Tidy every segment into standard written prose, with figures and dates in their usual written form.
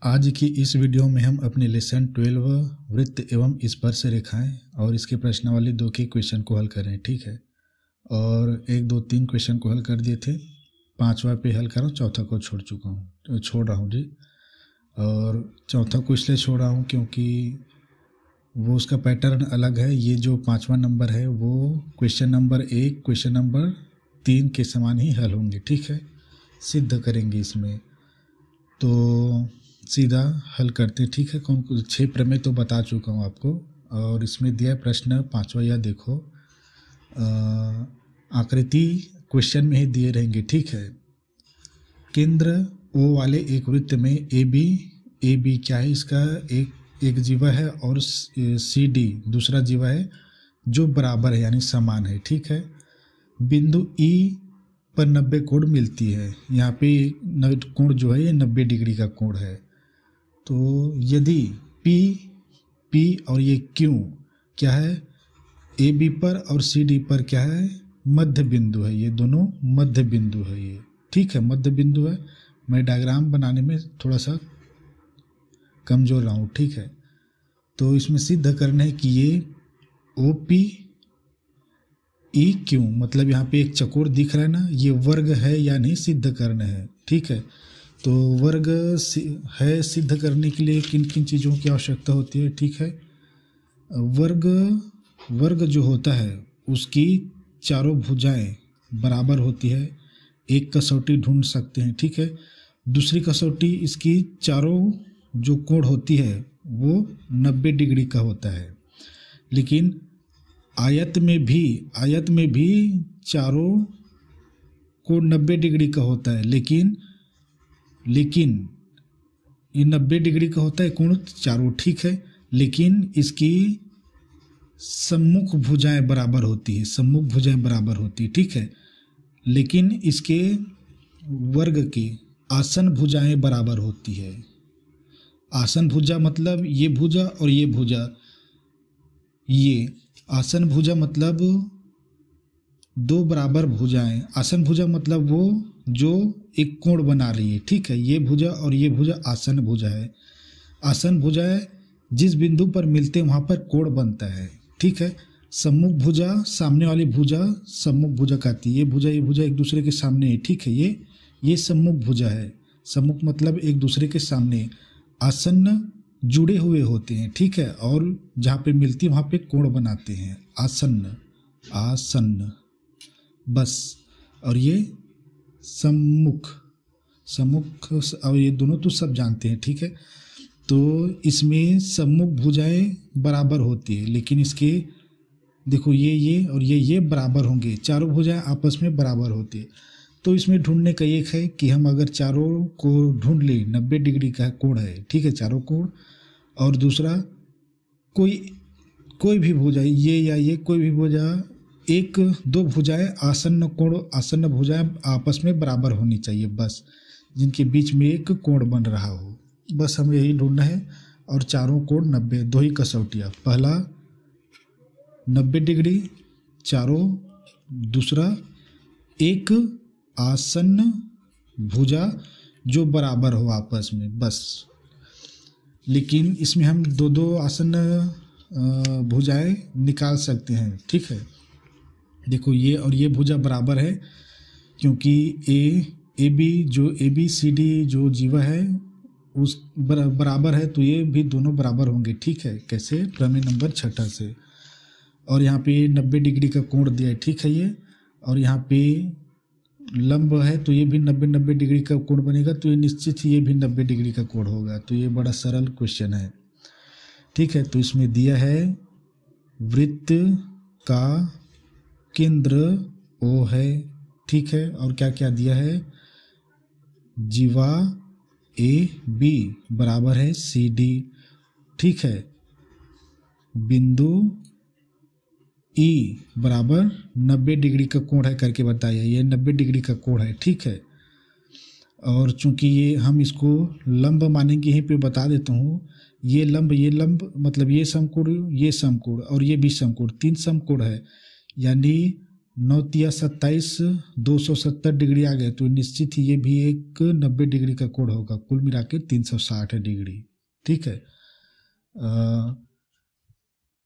आज की इस वीडियो में हम अपने लेसन 12 वृत्त एवं स्पर्श रेखाएं और इसके प्रश्नावली 2 के क्वेश्चन को हल करें। ठीक है, और 1, 2, 3 क्वेश्चन को हल कर दिए थे, 5वां पे हल कर रहा हूँ, चौथा को छोड़ रहा हूँ जी। और चौथा को इसलिए छोड़ रहा हूँ क्योंकि वो उसका पैटर्न अलग है। ये जो 5वां नंबर है वो क्वेश्चन नंबर 1 क्वेश्चन नंबर 3 के समान ही हल होंगे। ठीक है, सिद्ध करेंगे इसमें, तो सीधा हल करते। ठीक है, 6 प्रमेय तो बता चुका हूँ आपको, और इसमें दिया प्रश्न 5वां या देखो, आकृति क्वेश्चन में ही दिए रहेंगे। ठीक है, केंद्र O वाले एक वृत्त में ए बी क्या है, इसका एक जीवा है और CD दूसरा जीवा है जो बराबर है यानी समान है। ठीक है, बिंदु E पर 90 कोण मिलती है। यहाँ पे कोण जो है ये 90 डिग्री का कोण है। तो यदि P और ये Q क्या है, AB पर और CD पर क्या है, मध्य बिंदु है। ये दोनों मध्य बिंदु है। ये ठीक है, मध्य बिंदु है। मैं डायग्राम बनाने में थोड़ा सा कमज़ोर रहा हूँ। ठीक है, तो इसमें सिद्ध करना है कि ये OP EQ मतलब यहाँ पे एक चकोर दिख रहा है ना, ये वर्ग है या नहीं सिद्ध करना है। ठीक है, तो वर्ग है सिद्ध करने के लिए किन किन चीज़ों की आवश्यकता होती है। ठीक है, वर्ग जो होता है उसकी चारों भुजाएं बराबर होती है। एक कसौटी ढूंढ सकते हैं। ठीक है, दूसरी कसौटी इसकी चारों जो कोण होती है वो 90 डिग्री का होता है। लेकिन आयत में भी चारों कोण 90 डिग्री का होता है, लेकिन ये 90 डिग्री का होता है कोण चारों। ठीक है, लेकिन इसकी सम्मुख भुजाएं बराबर होती है। ठीक है, लेकिन इसके वर्ग की आसन भुजाएं बराबर होती है। आसन भुजा मतलब ये भुजा और ये भुजा, ये आसन भुजा मतलब दो बराबर भुजाएं। आसन भुजा मतलब वो जो एक कोण बना रही है। ठीक है, ये भुजा और ये भुजा आसन भुजा है। आसन भुजा है जिस बिंदु पर मिलते हैं वहाँ पर कोण बनता है। ठीक है, सम्मुख भुजा सामने वाली भुजा सम्मुख भुजा कहती है। ये भुजा एक दूसरे के सामने है। ठीक है, ये सम्मुख भुजा है। सम्मुख मतलब एक दूसरे के सामने आसन्न जुड़े हुए होते हैं। ठीक है, और जहाँ पे मिलती है वहाँ पे कोण बनाते हैं। आसन्न बस, और ये सम्मुख और ये दोनों तो सब जानते हैं। ठीक है, तो इसमें सम्मुख भुजाएं बराबर होती है, लेकिन इसके देखो ये और ये बराबर होंगे। चारों भुजाएं आपस में बराबर होती है। तो इसमें ढूंढने का एक है कि हम अगर चारों को ढूंढ ले, 90 डिग्री का कोण है। ठीक है, चारों कोण, और दूसरा कोई भी भुजा, ये या ये कोई भी भुजा, एक दो भुजाएं आसन्न भुजाएं आपस में बराबर होनी चाहिए, बस जिनके बीच में एक कोण बन रहा हो। बस हमें यही ढूंढना है। और चारों कोण 90, दो ही कसौटियाँ, पहला 90 डिग्री चारों, दूसरा एक आसन्न भुजा जो बराबर हो आपस में, बस। लेकिन इसमें हम दो आसन्न भुजाएं निकाल सकते हैं। ठीक है, देखो ये और ये भुजा बराबर है क्योंकि ए बी सी डी जो जीवा है उस बराबर है, तो ये भी दोनों बराबर होंगे। ठीक है, कैसे, प्रमेय नंबर 6 से। और यहाँ पे 90 डिग्री का कोण दिया है। ठीक है, ये और यहाँ पे लंब है तो ये भी 90 डिग्री का कोण बनेगा, तो ये निश्चित ही ये भी 90 डिग्री का कोण होगा। तो ये बड़ा सरल क्वेश्चन है। ठीक है, तो इसमें दिया है वृत्त का केंद्र O है। ठीक है, और क्या क्या दिया है, जीवा AB बराबर है CD। ठीक है, बिंदु E बराबर 90 डिग्री का कोण है करके बताया, ये 90 डिग्री का कोण है। ठीक है, और चूंकि ये हम इसको लंब मानेंगे, यहीं पे बता देता हूँ, ये लंब मतलब ये समकोण और ये भी समकोण, 3 समकोण है, यानी 9 तिया 27, 270 डिग्री आ गए तो निश्चित ही ये भी एक 90 डिग्री का कोण होगा। कुल मिला के 360 डिग्री। ठीक है,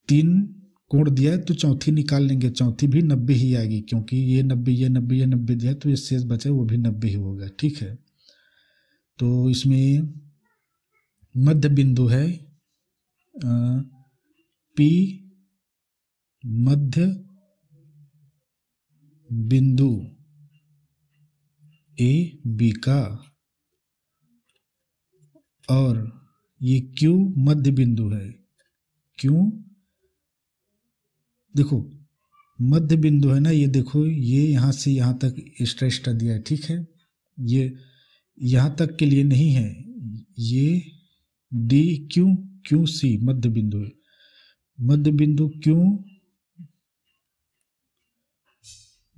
3 कोण दिया है तो चौथी निकाल लेंगे, चौथी भी 90 ही आएगी, क्योंकि ये 90 ये 90 ये 90 दिया है तो ये शेष बचा वो भी 90 ही होगा। ठीक है, तो इसमें मध्य बिंदु है P, मध्य बिंदु A B का, और ये Q मध्य बिंदु है। क्यों? देखो मध्य बिंदु है ना, ये देखो ये यहाँ से यहाँ तक एक्स्ट्रा दिया है। ठीक है, ये यहाँ तक के लिए नहीं है, ये D Q C मध्य बिंदु है। मध्य बिंदु क्यों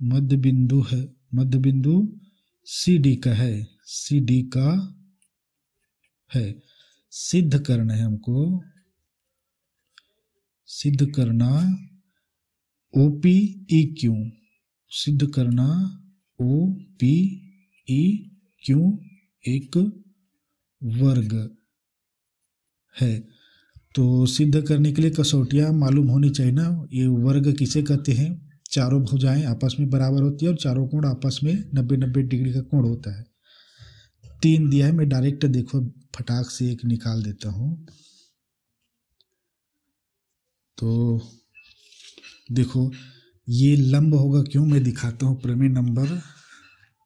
मध्य बिंदु है, मध्य बिंदु CD का है, CD का है। सिद्ध करना है हमको, सिद्ध करना OPEQ, सिद्ध करना OPEQ एक वर्ग है। तो सिद्ध करने के लिए कसौटियाँ मालूम होनी चाहिए ना। ये वर्ग किसे कहते हैं? चारों भुजाएं आपस में बराबर होती है और चारों कोण आपस में 90-90 डिग्री का कोण होता है। 3 दिया है, मैं डायरेक्ट देखो फटाक से एक निकाल देता हूँ। तो देखो ये लंब होगा, क्यों मैं दिखाता हूँ। प्रमेय नंबर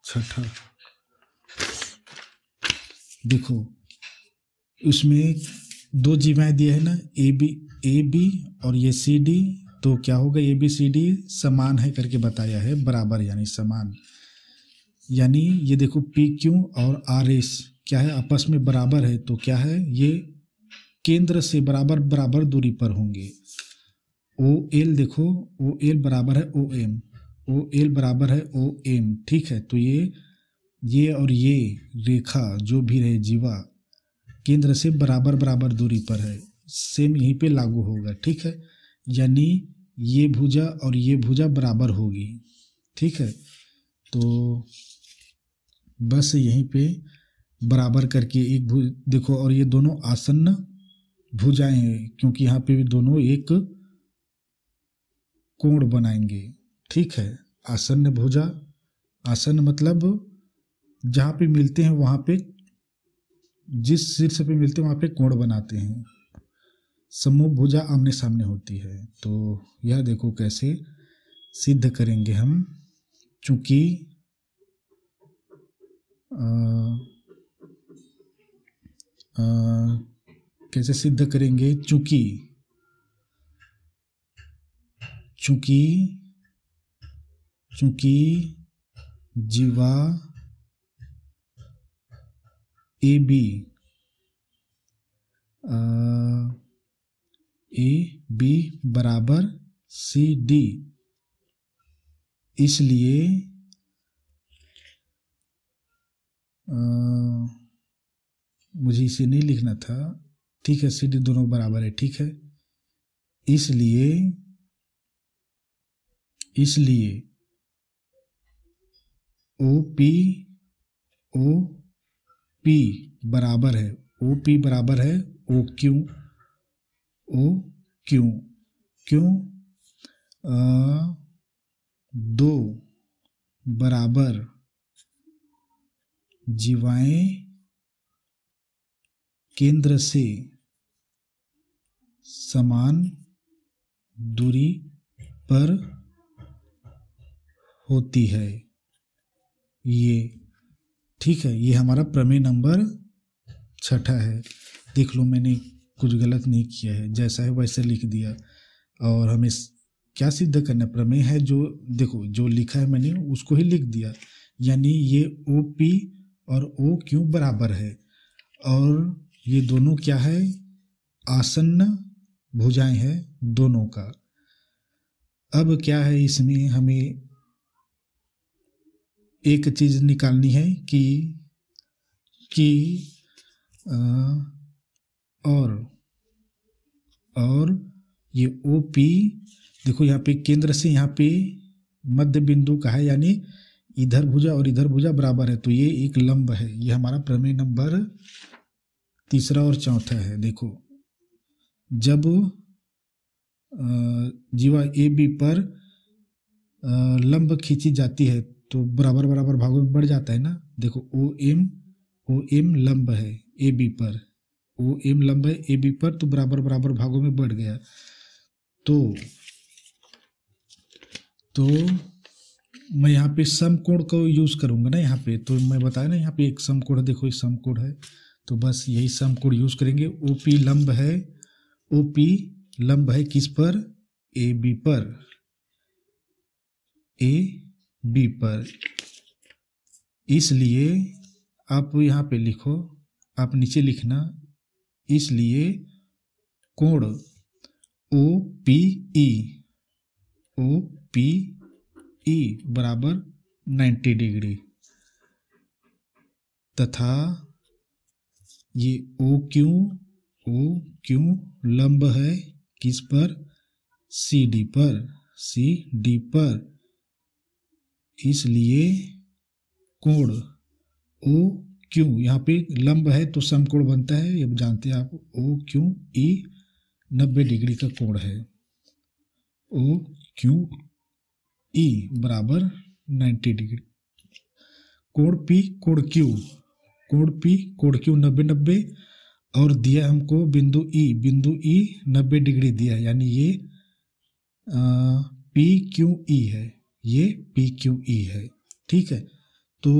6, देखो उसमें 2 जीवाएं दिए है ना, ए बी और ये CD, तो क्या होगा ABCD समान है करके बताया है, बराबर यानी समान, यानी ये देखो PQ और RS क्या है, आपस में बराबर है, तो क्या है ये केंद्र से बराबर बराबर दूरी पर होंगे। OL देखो OL बराबर है OM, OL बराबर है OM। ठीक है, तो ये और ये रेखा जो भी रहे जीवा केंद्र से बराबर बराबर दूरी पर है, सेम यहीं पे लागू होगा। ठीक है, यानी ये भुजा और ये भुजा बराबर होगी। ठीक है, तो बस यहीं पे बराबर करके एक देखो, और ये दोनों आसन्न भुजाएं हैं, क्योंकि यहाँ पे भी दोनों एक कोण बनाएंगे। ठीक है, आसन्न भुजा, आसन्न मतलब जहाँ पे मिलते हैं वहाँ पे, जिस शीर्ष पे मिलते हैं वहाँ पे कोण बनाते हैं। समूह भुजा आमने सामने होती है। तो यह देखो कैसे सिद्ध करेंगे हम, चूंकि कैसे सिद्ध करेंगे, चूंकि जीवा AB बराबर CD, इसलिए मुझे इसे नहीं लिखना था। ठीक है, CD दोनों बराबर है। ठीक है, इसलिए OP बराबर है, OP बराबर है OQ। क्यों? 2 बराबर जीवाएं केंद्र से समान दूरी पर होती है। ये ठीक है, ये हमारा प्रमेय नंबर 6 है। देख लो मैंने कुछ गलत नहीं किया है, जैसा है वैसे लिख दिया। और हमें क्या सिद्ध करना, प्रमेय है जो देखो जो लिखा है मैंने उसको ही लिख दिया, यानी ये OP और OQ बराबर है, और ये दोनों क्या है, आसन्न भुजाएं हैं दोनों का। अब क्या है, इसमें हमें एक चीज निकालनी है कि और ये OP देखो यहाँ पे केंद्र से यहाँ पे मध्य बिंदु का है, यानी इधर भुजा और इधर भुजा बराबर है, तो ये एक लंब है। ये हमारा प्रमेय नंबर तीसरा और चौथा है। देखो, जब जीवा ए बी पर लंब खींची जाती है तो बराबर बराबर भागों में बढ़ जाता है ना। देखो, ओ एम लंब है ए बी पर, ओ एम लंब है ए बी पर, तो बराबर बराबर भागों में बढ़ गया। तो मैं यहाँ पे समकोण को यूज करूंगा ना। यहाँ पे तो मैं बताया ना, यहाँ पे एक समकोण है, देखो ये समकोण है, तो बस यही समकोण यूज करेंगे। ओपी लंब है, ओपी लंब है किस पर, ए बी पर, ए बी पर। इसलिए आप यहाँ पे लिखो, आप नीचे लिखना, इसलिए कोण ओ पी ई बराबर 90 डिग्री तथा ये ओ क्यू लंब है किस पर, सी डी पर। इसलिए कोण ओ क्यू, यहाँ पे लंब है तो समकोण बनता है, ये जानते हैं आप। ओ क्यू ई 90 डिग्री का कोण है, ओ क्यू ई बराबर 90 डिग्री। कोण पी कोण क्यू 90 और दिया हमको बिंदु ई 90 डिग्री दिया है, यानी ये पी क्यू ई है, ये पी क्यू ई है। ठीक है, तो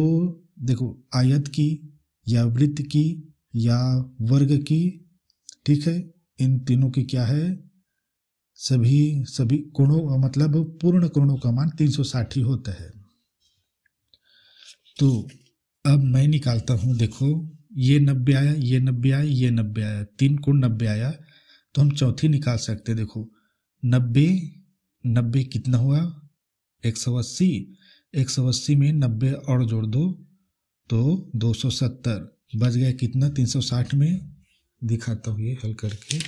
देखो, आयत की या वृत्त की या वर्ग की, ठीक है, इन तीनों की क्या है, सभी कोणों, मतलब पूर्ण कोणों का मान 360 ही होता है। तो अब मैं निकालता हूं, देखो ये 90 आया, ये 90 आया, ये 90 आया, 3 कोण 90 आया, तो हम चौथी निकाल सकते हैं। देखो 90 कितना हुआ, 180 में 90 और जोड़ दो तो 270, बच गया कितना 360 में। दिखाता हूँ ये हल करके,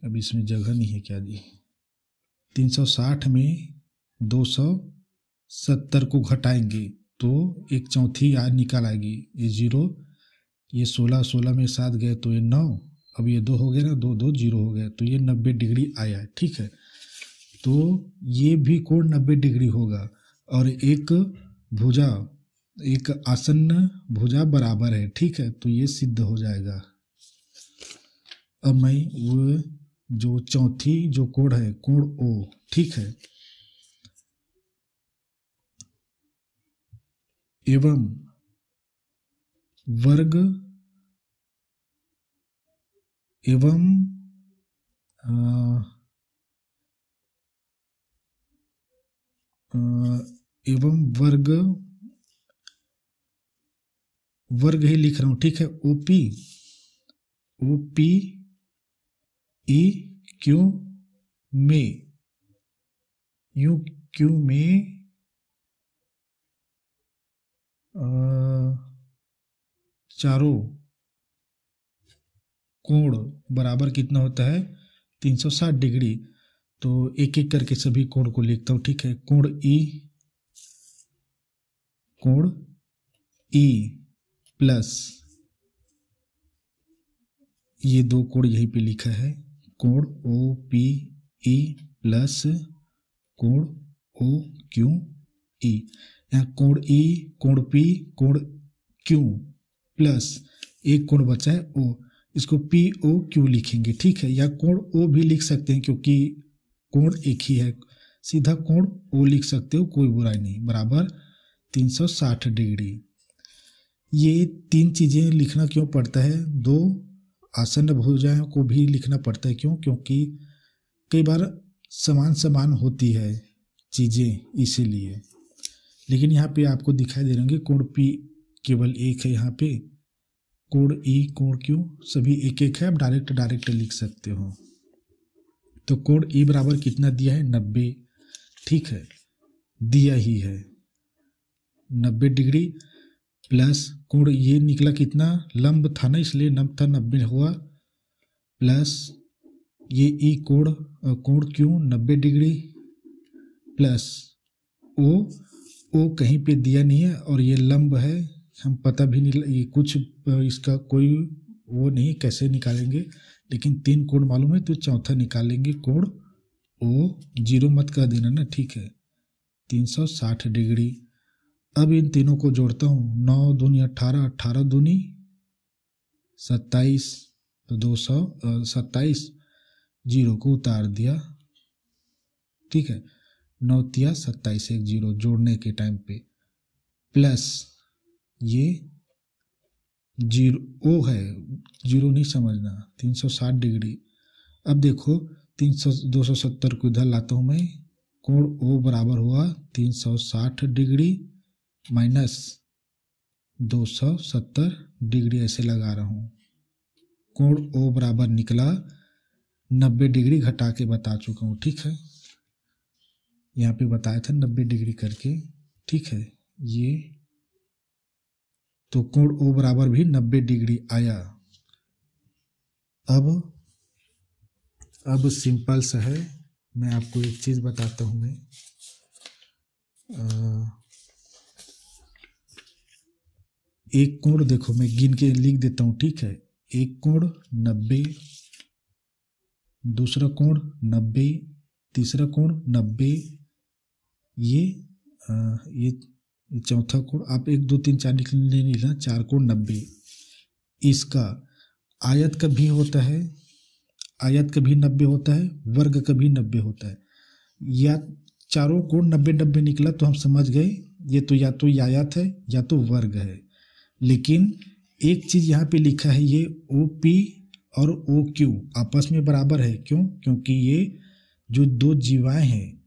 अब इसमें जगह नहीं है क्या जी। 360 में 270 को घटाएंगे तो एक चौथी निकाल आएगी, ये 0, ये 16 में 7 गए तो ये 9, अब ये 2 हो गया ना, 2 0 हो गया, तो ये 90 डिग्री आया। ठीक है, तो ये भी कोण 90 डिग्री होगा और एक भुजा, एक आसन्न भुजा बराबर है। ठीक है, तो ये सिद्ध हो जाएगा। अब मैं वो जो चौथी जो कोण है, कोण ओ, ठीक है, एवं वर्ग एवं वर्ग ही लिख रहा हूं। ठीक है, ओपी ई क्यू में, यू क्यू में चारों कोण बराबर कितना होता है, 360 डिग्री। तो एक एक करके सभी कोण को लिखता हूं। ठीक है, कोण ई प्लस ये 2 कोण यहीं पे लिखा है, कोण ओ पी ई प्लस कोण ओ क्यू ई। यहाँ कोण ई, कोण पी, कोण क्यू प्लस एक कोण बचा है ओ, इसको पी ओ क्यू लिखेंगे। ठीक है, या कोण ओ भी लिख सकते हैं क्योंकि कोण एक ही है, सीधा कोण ओ लिख सकते हो, कोई बुराई नहीं, बराबर 360 डिग्री। ये 3 चीजें लिखना क्यों पड़ता है, 2 आसन्न भुजाओं को भी लिखना पड़ता है, क्यों, क्योंकि कई बार समान होती है चीजें, इसीलिए। लेकिन यहाँ पे आपको दिखाई दे रहे होंगे कोण पी केवल एक है, यहाँ पे कोण ई, कोण क्यू सभी एक एक है, आप डायरेक्ट लिख सकते हो। तो कोण ई बराबर कितना दिया है, 90। ठीक है, दिया ही है 90 डिग्री प्लस कोण ये निकला कितना, लंब था ना, इसलिए लंब था 90 हुआ, प्लस ये ई कोण क्यू 90 डिग्री प्लस ओ, ओ कहीं पे दिया नहीं है और ये लंब है, हम पता भी नहीं, ये कुछ इसका कोई वो नहीं कैसे निकालेंगे, लेकिन 3 कोण मालूम है तो चौथा निकालेंगे कोण ओ, जीरो मत कर देना ना, ठीक है, 360 डिग्री। अब इन तीनों को जोड़ता हूँ, 9 दूनी 18, 18 दूनी 27, तो 227, जीरो को उतार दिया, ठीक है, 9 तिया 27, एक जीरो जोड़ने के टाइम पे, प्लस ये जीरो ओ है, जीरो नहीं समझना, 360 डिग्री। अब देखो 270 को इधर लाता हूँ मैं, कोण ओ बराबर हुआ 360 डिग्री माइनस 270 डिग्री, ऐसे लगा रहा हूँ। कोण ओ बराबर निकला 90 डिग्री, घटा के बता चुका हूँ, ठीक है, यहाँ पे बताया था 90 डिग्री करके, ठीक है, ये तो कोण ओ बराबर भी 90 डिग्री आया। अब सिंपल सा है, मैं आपको एक चीज बताता हूँ, मैं एक कोण देखो, मैं गिन के लिख देता हूँ, ठीक है, एक कोण 90, दूसरा कोण 90, तीसरा कोण 90, ये चौथा कोण, आप 1 2 3 4 निकलने नहीं ना, 4 कोण 90। इसका आयत का भी होता है, आयत का भी 90 होता है, वर्ग का भी 90 होता है, या चारों कोण 90 90 निकला तो हम समझ गए ये तो या तो आयत है या तो वर्ग है। लेकिन एक चीज यहाँ पे लिखा है, ये ओ पी और ओ क्यू आपस में बराबर है, क्यों? क्योंकि ये जो दो जीवाएं हैं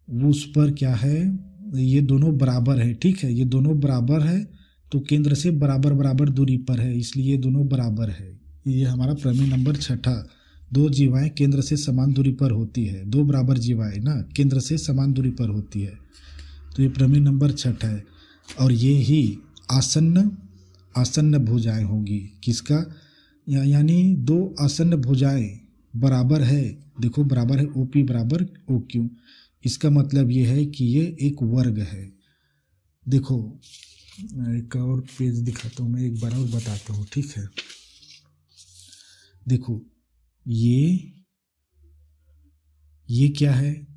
वो उस पर क्या है, ये दोनों बराबर है, ठीक है, ये दोनों बराबर है तो केंद्र से बराबर बराबर दूरी पर है, इसलिए ये दोनों बराबर है। ये हमारा प्रमेय नंबर 6, दो जीवाएं केंद्र से समान दूरी पर होती है, दो बराबर जीवाएं ना केंद्र से समान दूरी पर होती है, तो ये प्रमेय नंबर 6 है। और ये ही आसन्न भुजाएं होंगी, किसका, यानी दो आसन्न भुजाएं बराबर है, देखो बराबर है, ओपी बराबर ओ क्यू, इसका मतलब ये है कि ये एक वर्ग है। देखो एक और पेज दिखाता हूँ मैं, एक बार और बताता हूँ, ठीक है, देखो ये क्या है,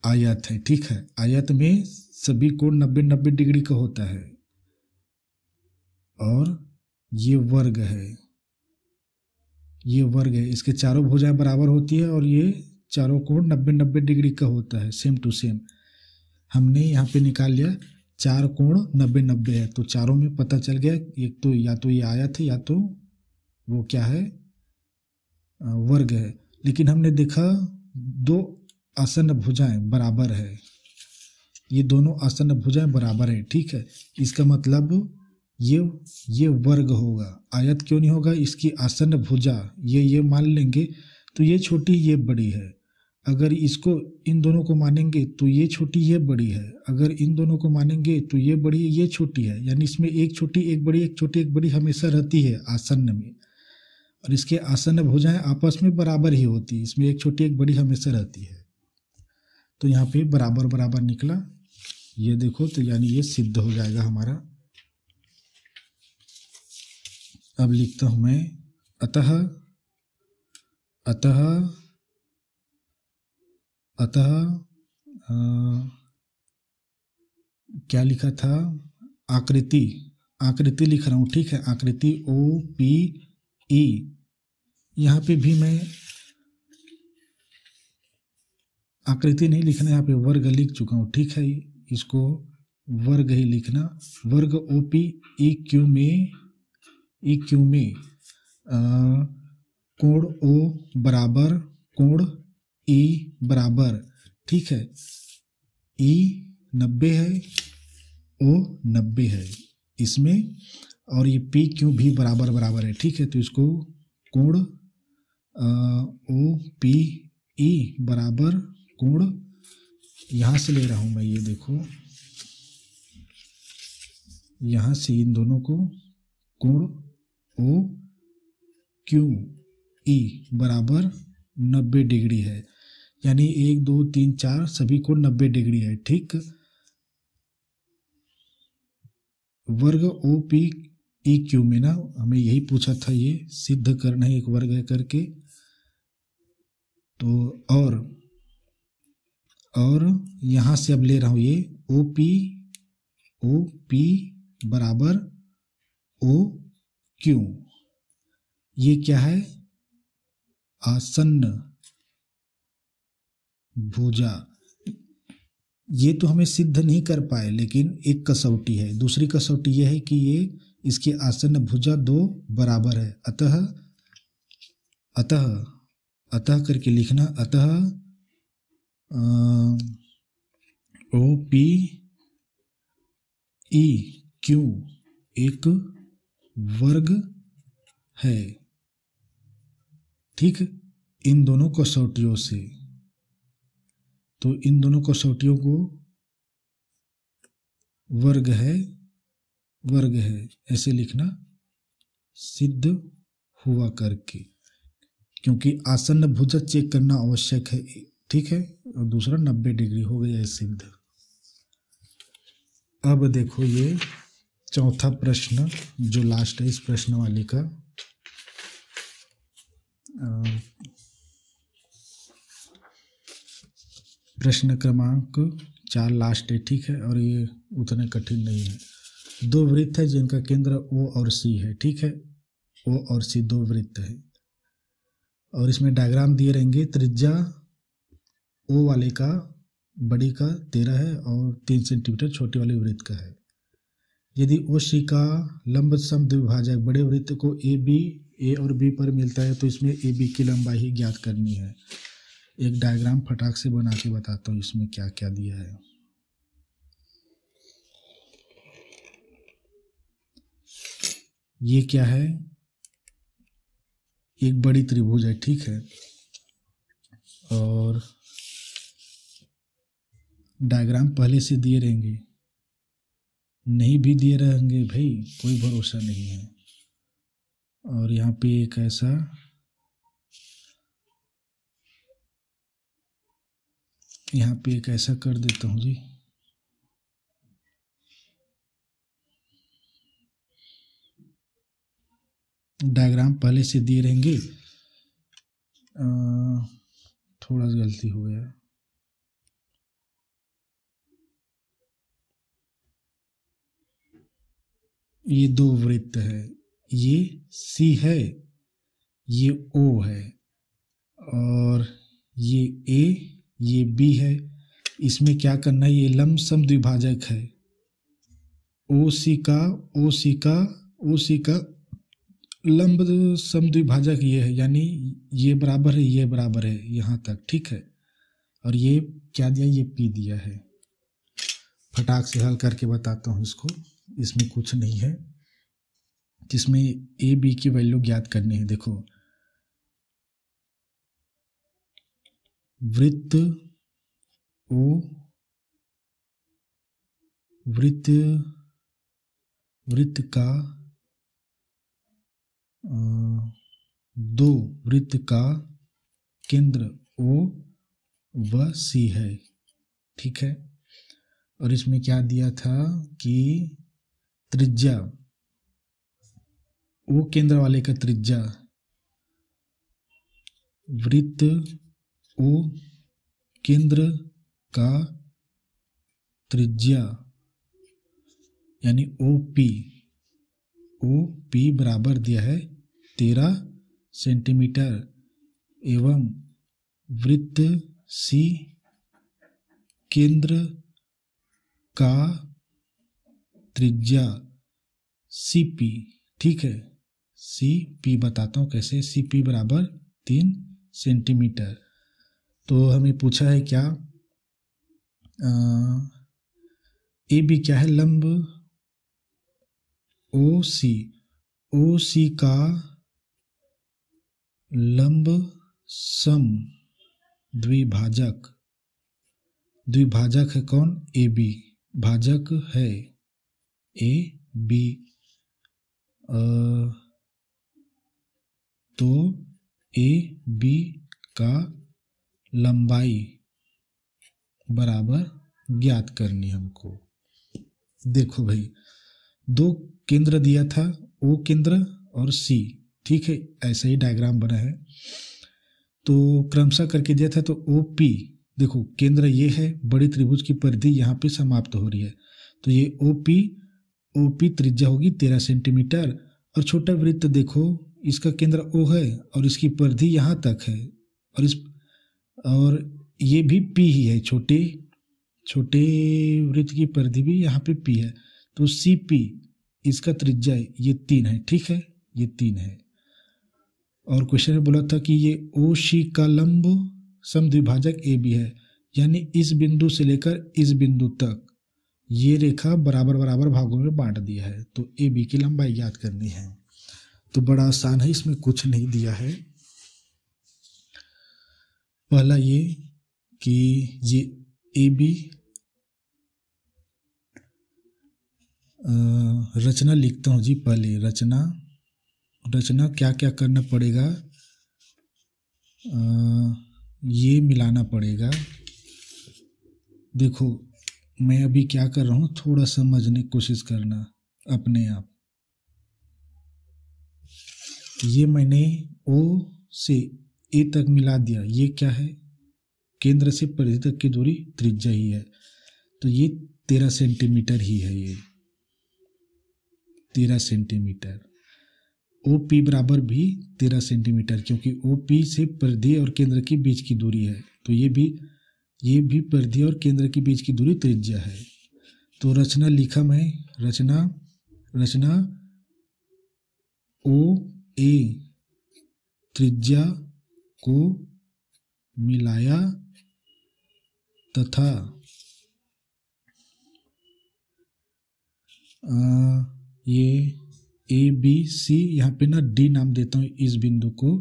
आयत है, ठीक है, आयत में सभी कोण 90 90 डिग्री का होता है, और ये वर्ग है, ये वर्ग है, इसके चारों भुजाएं बराबर होती है और ये चारों कोण 90 90 डिग्री का होता है, सेम टू सेम। हमने यहाँ पे निकाल लिया 4 कोण 90 90 है, तो चारों में पता चल गया, एक तो या तो ये आयत है या तो वो क्या है, वर्ग है। लेकिन हमने देखा दो आसन्न भुजाएं बराबर है, ये दोनों आसन्न भुजाएं बराबर है, ठीक है, इसका मतलब ये वर्ग होगा। आयत क्यों नहीं होगा, इसकी आसन्न भुजा ये मान लेंगे तो ये छोटी ये बड़ी है, अगर इसको इन दोनों को मानेंगे तो ये छोटी ये बड़ी है, अगर इन दोनों को मानेंगे तो ये बड़ी ये छोटी है, यानी इसमें एक छोटी एक बड़ी, एक छोटी एक बड़ी हमेशा रहती है आसन्न में, और इसके आसन्न भुजाएं आपस में बराबर ही होती है, इसमें एक छोटी एक बड़ी हमेशा रहती है, तो यहाँ पे बराबर बराबर निकला, ये देखो, तो यानी ये सिद्ध हो जाएगा हमारा। अब लिखता हूं मैं, अतः क्या लिखा था, आकृति लिख रहा हूं, ठीक है, आकृति ओ पी ई, यहाँ पे भी मैं आकृति नहीं लिखना, यहाँ पे वर्ग लिख चुका हूँ, ठीक है, इसको वर्ग ही लिखना, वर्ग ओ पी ई क्यू में कोण ओ बराबर कोण ई बराबर, ठीक है, ई 90 है, ओ 90 है इसमें, और ये पी क्यू भी बराबर बराबर है, ठीक है, तो इसको कोण ओ पी ई बराबर कोण, यहाँ से ले रहा हूँ मैं, ये देखो यहाँ से इन दोनों को, कोण ओ क्यू ई बराबर 90 डिग्री है, यानी 1 2 3 4 सभी कोण 90 डिग्री है। ठीक, वर्ग ओ पी ई क्यू में ना हमें यही पूछा था, ये सिद्ध करना है एक वर्ग है करके। तो और यहां से अब ले रहा हूं ये ओ पी बराबर ओ क्यू। ये क्या है? आसन्न भुजा। ये तो हमें सिद्ध नहीं कर पाए, लेकिन एक कसौटी है। दूसरी कसौटी यह है कि ये इसके आसन्न भुजा 2 बराबर है। अतः करके लिखना, अतः ओ पी ई क्यू एक वर्ग है। ठीक, इन दोनों कसौटियों से, तो इन दोनों कसौटियों को वर्ग है ऐसे लिखना, सिद्ध हुआ करके, क्योंकि आसन्न भुजा चेक करना आवश्यक है। ठीक है, और दूसरा 90 डिग्री हो गया है सिद्ध। अब देखो ये चौथा प्रश्न जो लास्ट है इस प्रश्नवाली का। प्रश्न क्रमांक 4 लास्ट है। ठीक है, और ये उतने कठिन नहीं है। 2 वृत्त है जिनका केंद्र O और C है। ठीक है, O और C 2 वृत्त है, और इसमें डायग्राम दिए रहेंगे। त्रिज्या O वाले का, बड़ी का 13 है और 3 सेंटीमीटर छोटे वाले वृत्त का है। यदि OC का लंब सम द्विभाजक बड़े वृत्त को A और B पर मिलता है तो इसमें AB की लंबाई ही ज्ञात करनी है। एक डायग्राम फटाक से बना के बताता हूँ इसमें क्या क्या दिया है। ये क्या है? एक बड़ी त्रिभुज है। ठीक है, और डायग्राम पहले से दिए रहेंगे, नहीं भी दिए रहेंगे भाई, कोई भरोसा नहीं है। और यहाँ पे एक ऐसा, यहाँ पे एक ऐसा कर देता हूँ जी। डायग्राम पहले से दिए रहेंगे, थोड़ा सा गलती हो गया। ये 2 वृत्त है, ये C है, ये O है, और ये A, ये B है। इसमें क्या करना है? ये लंब सम द्विभाजक है। OC का लंब सम द्विभाजक ये है, यानी ये बराबर है, ये बराबर है यहाँ तक। ठीक है, और ये क्या दिया? ये P दिया है। फटाक से हल करके बताता हूँ इसको, इसमें कुछ नहीं है, जिसमें A B की वैल्यू ज्ञात करनी है। देखो, वृत्त O, वृत्त का 2 वृत्त का केंद्र O व C है। ठीक है, और इसमें क्या दिया था कि त्रिज्या O केंद्र वाले का त्रिज्या, वृत्त O केंद्र का त्रिज्या यानी OP बराबर दिया है 13 सेंटीमीटर, एवं वृत्त C केंद्र का त्रिज्या CP। ठीक है, CP बताता हूँ कैसे। CP बराबर 3 सेंटीमीटर। तो हमें पूछा है क्या? AB क्या है? लंब OC का लंब सम द्विभाजक है कौन? AB। भाजक है AB, तो AB का लंबाई बराबर ज्ञात करनी हमको। देखो भाई, दो केंद्र दिया था, ओ केंद्र और सी, ठीक है, ऐसा ही डायग्राम बना है। तो क्रमशः करके दिया था, तो ओ पी, देखो केंद्र ये है, बड़ी त्रिभुज की परिधि यहाँ पे समाप्त हो रही है, तो ये ओ पी त्रिज्या होगी 13 सेंटीमीटर। और छोटा वृत्त देखो, इसका केंद्र ओ है और इसकी परिधि यहाँ तक है, और ये भी पी ही है, छोटे वृत्त की परिधि भी यहाँ पे पी है, तो सी पी इसका त्रिज्या ये 3 है, ठीक है, ये 3 है। और क्वेश्चन में बोला था कि ये ओ सी का लंब समद्विभाजक ए बी है, यानी इस बिंदु से लेकर इस बिंदु तक ये रेखा बराबर बराबर भागों में बांट दिया है, तो ए बी की लंबाई ज्ञात करनी है। तो बड़ा आसान है, इसमें कुछ नहीं दिया है। पहला ये कि ये ए बी, रचना लिखता हूँ जी, पहले रचना क्या क्या करना पड़ेगा, ये मिलाना पड़ेगा। देखो मैं अभी क्या कर रहा हूँ, थोड़ा समझने की कोशिश करना अपने आप। ये मैंने ओ से ए तक मिला दिया, ये क्या है, केंद्र से परिधि तक की दूरी त्रिज्या ही है, तो ये 13 सेंटीमीटर ही है, ये 13 सेंटीमीटर। ओ पी बराबर भी 13 सेंटीमीटर, क्योंकि ओ पी से परिधि और केंद्र के बीच की दूरी है, तो ये भी परिधि और केंद्र के बीच की दूरी त्रिज्या है। तो रचना लिखा मैं, रचना ओ ए त्रिज्या को मिलाया तथा ये ए बी सी, यहाँ पे ना डी नाम देता हूँ, इस बिंदु को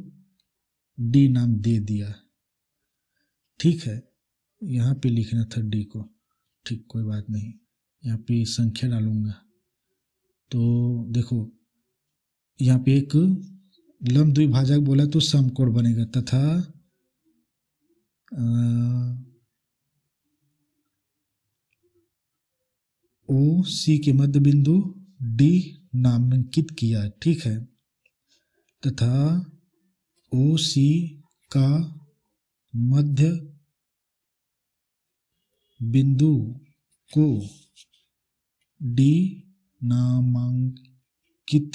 डी नाम दे दिया, ठीक है, यहाँ पे लिखना था डी को, ठीक, कोई बात नहीं, यहाँ पे संख्या डालूंगा। तो देखो यहाँ पे एक लंब द्विभाजक बोला तो समकोण बनेगा, तथा ओ सी के मध्य बिंदु डी नामांकित किया, ठीक है, तथा ओ सी का मध्य बिंदु को डी नामांकित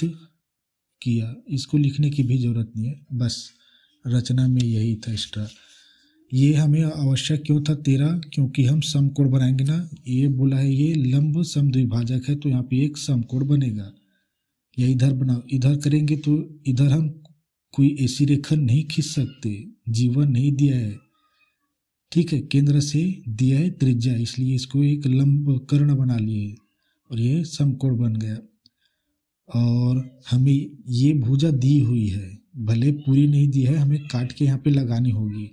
किया। इसको लिखने की भी जरूरत नहीं है, बस रचना में यही था एक्स्ट्रा। ये हमें आवश्यक क्यों था 13, क्योंकि हम समकोण बनाएंगे ना, ये बोला है ये लंब समद्विभाजक है, तो यहाँ पे एक समकोण बनेगा, या इधर बनाओ, इधर करेंगे तो इधर हम कोई ऐसी रेखा नहीं खींच सकते, जीवन नहीं दिया है, ठीक है, केंद्र से दिया है त्रिज्या, इसलिए इसको एक लंब कर्ण बना लिए और ये समकोण बन गया। और हमें ये भुजा दी हुई है, भले पूरी नहीं दी है, हमें काट के यहाँ पे लगानी होगी,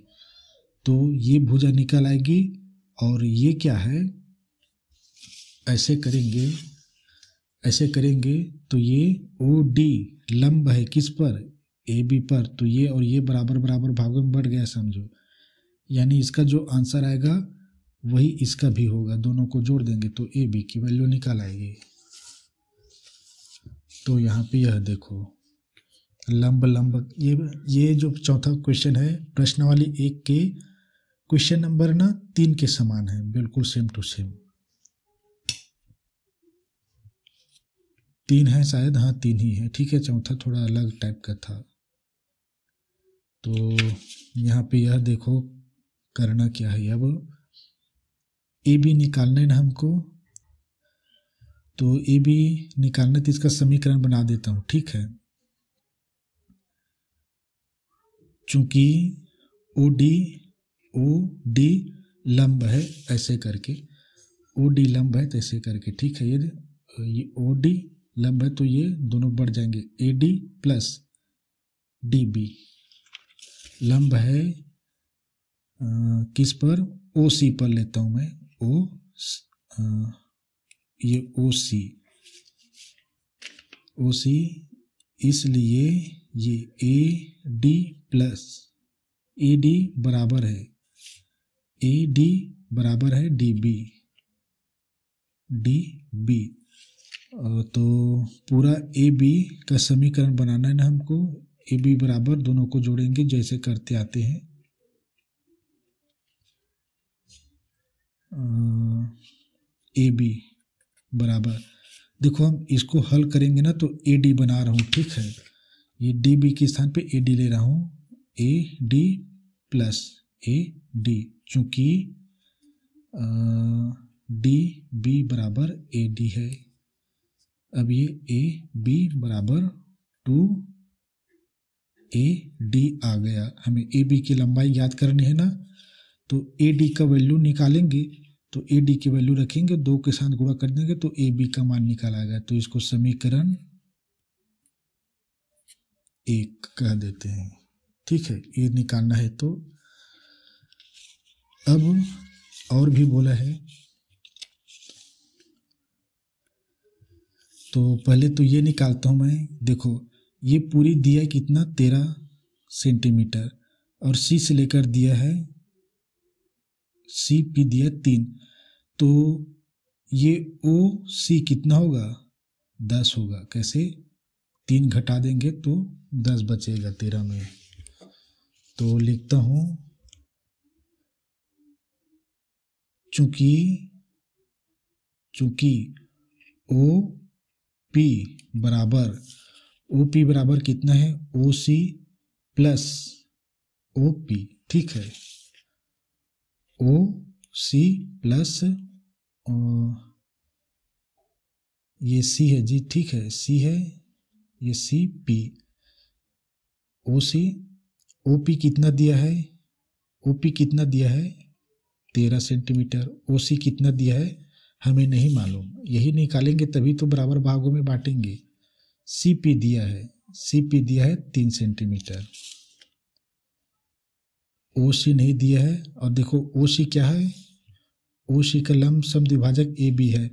तो ये भुजा निकल आएगी। और ये क्या है, ऐसे करेंगे तो ये ओ डी लंब है किस पर, ए बी पर, तो ये और ये बराबर बराबर भागों में बढ़ गया समझो, यानी इसका जो आंसर आएगा वही इसका भी होगा, दोनों को जोड़ देंगे तो ए बी की वैल्यू निकाल आएगी। तो यहाँ पे यह देखो लंब ये जो चौथा क्वेश्चन है प्रश्नावली 1 के क्वेश्चन नंबर 3 के समान है, बिल्कुल सेम टू सेम। 3 है शायद, हाँ 3 ही है, ठीक है, चौथा थोड़ा अलग टाइप का था। तो यहाँ पे यह देखो करना क्या है, अब ए बी निकालना है ना हमको, तो ए बी निकालना, तो इसका समीकरण बना देता हूँ, ठीक है। चूंकि ओ डी लंब है, ऐसे करके ओ डी लंब है तो ऐसे करके, ठीक है, ये ओ डी लंब है तो ये दोनों बढ़ जाएंगे, A D plus D B लंब है किस पर, ओ सी पर लेता हूँ मैं, ये ओ सी, इसलिए ये ए डी प्लस ए डी बराबर है ए डी बराबर है डी बी, डी बी। तो पूरा ए बी का समीकरण बनाना है ना हमको। ए बी बराबर, दोनों को जोड़ेंगे जैसे करते आते हैं। ए बी बराबर, देखो हम इसको हल करेंगे ना तो ए डी बना रहा हूँ, ठीक है। ये डी बी के स्थान पे ए डी ले रहा हूँ, ए डी प्लस ए डी, चूंकि डी बी बराबर ए डी है। अब ये ए बी बराबर 2 ए डी आ गया। हमें ए बी की लंबाई याद करनी है ना, तो ए डी का वैल्यू निकालेंगे, तो ए डी की वैल्यू रखेंगे, 2 के साथ गुणा कर देंगे तो ए बी का मान निकाला गया। तो इसको समीकरण 1 कह देते हैं, ठीक है। ये निकालना है। तो अब और भी बोला है, तो पहले तो ये निकालता हूँ मैं। देखो ये पूरी दिया है कितना, 13 सेंटीमीटर, और सी से लेकर दिया है, सी पी दिया 3, तो ये ओ सी कितना होगा, 10 होगा। कैसे, 3 घटा देंगे तो 10 बचेगा 13 में। तो लिखता हूँ, चूंकि ओ पी बराबर कितना है, ओ सी प्लस ओ पी, ठीक है। ओ सी प्लस ये सी है जी, ठीक है, सी है, ये सी पी, ओ सी, ओ पी कितना दिया है, ओ पी कितना दिया है 13 सेंटीमीटर, ओ सी कितना दिया है हमें नहीं मालूम, यही निकालेंगे तभी तो बराबर भागों में बांटेंगे। सी पी दिया है, सी पी दिया है 3 सेंटीमीटर, ओ सी नहीं दिया है। और देखो ओ सी क्या है, ओ सी का लंब समद्विभाजक ए बी है,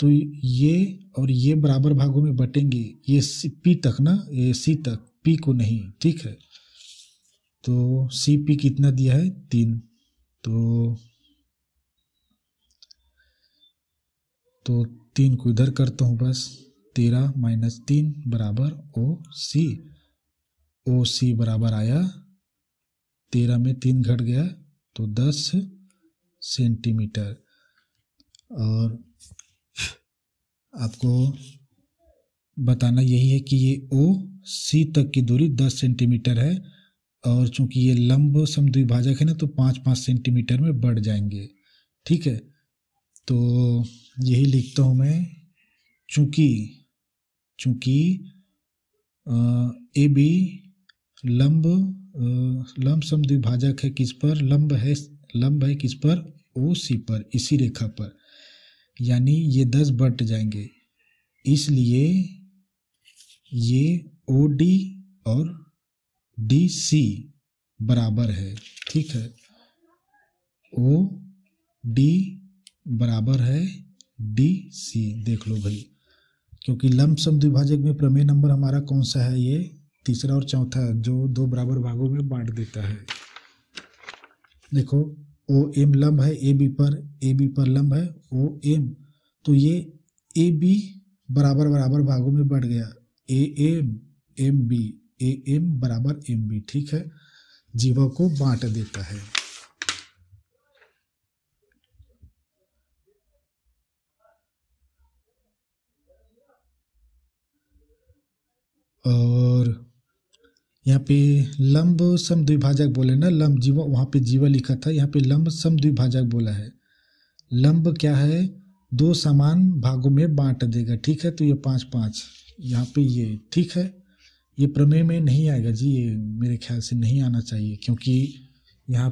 तो ये और ये बराबर भागों में बटेंगे, ये पी तक ना, ये सी तक, पी को नहीं, ठीक है। तो सी पी कितना दिया है 3, तो 3 को इधर करता हूँ बस, 13 माइनस 3 बराबर ओ सी बराबर आया 13 में 3 घट गया तो 10 सेंटीमीटर। और आपको बताना यही है कि ये ओ सी तक की दूरी 10 सेंटीमीटर है, और चूंकि ये लंब समद्विभाजक है ना तो 5-5 सेंटीमीटर में बढ़ जाएंगे, ठीक है। तो यही लिखता हूँ मैं, चूंकि ए बी लंब समद्विभाजक है किस पर, लंब है किस पर, ओ सी पर, इसी रेखा पर, यानी ये 10 बट जाएंगे, इसलिए ये ओ डी और डी सी बराबर है, ठीक है। ओ डी बराबर है डी सी, देख लो भाई, क्योंकि लंब समद्विभाजक में प्रमेय नंबर हमारा कौन सा है, ये तीसरा और चौथा, जो 2 बराबर भागों में बांट देता है। देखो ओ एम लंब है ए बी पर लंब है ओ एम, तो ये ए बी बराबर भागों में बढ़ गया, A M B, A M बराबर एम बी, ठीक है, जीवा को बांट देता है। और यहाँ पे लंब समद्विभाजक बोले ना, लंब जीवा, वहाँ पे जीवा लिखा था, यहाँ पे लंब समद्विभाजक बोला है। लंब क्या है, 2 समान भागों में बांट देगा, ठीक है। तो ये 5-5 यहाँ पे ये, ठीक है। ये प्रमेय में नहीं आएगा जी, ये मेरे ख्याल से नहीं आना चाहिए, क्योंकि यहाँ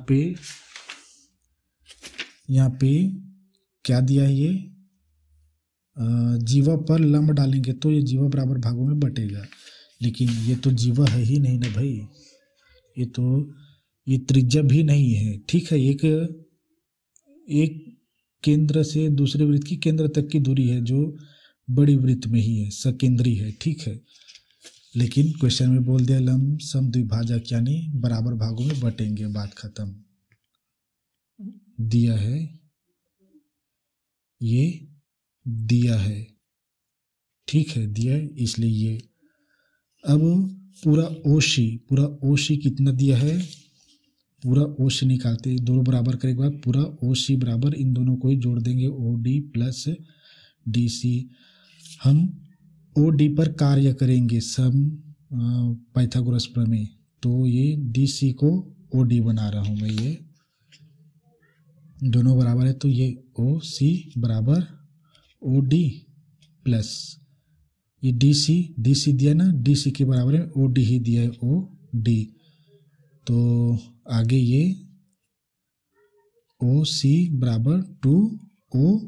पे क्या दिया है, ये जीवा पर लंब डालेंगे तो ये जीवा बराबर भागों में बटेगा, लेकिन ये तो जीवा है ही नहीं ना भाई, ये त्रिज्या भी नहीं है, ठीक है। एक केंद्र से दूसरे वृत्त की केंद्र तक की दूरी है जो बड़ी वृत्त में ही है, सकेंद्री है, ठीक है। लेकिन क्वेश्चन में बोल दिया लंब समद्विभाजक यानी बराबर भागों में बटेंगे, बात खत्म। दिया है, ये दिया है, ठीक है, दिया है इसलिए ये। अब पूरा ओशी कितना दिया है, पूरा ओशी निकालते हैं, दोनों बराबर करने के बाद पूरा ओशी बराबर इन दोनों को ही जोड़ देंगे, O D plus D C. हम ओ डी पर कार्य करेंगे सम पाइथागोरस प्रमेय, तो ये डी सी को ओ डी बना रहा हूँ मैं, ये दोनों बराबर है तो ये ओ सी बराबर ओ डी प्लस ये डी सी दिया ना, डी सी के बराबर है ओ डी ही दिया है, ओ डी। तो आगे ये ओ सी बराबर टू ओ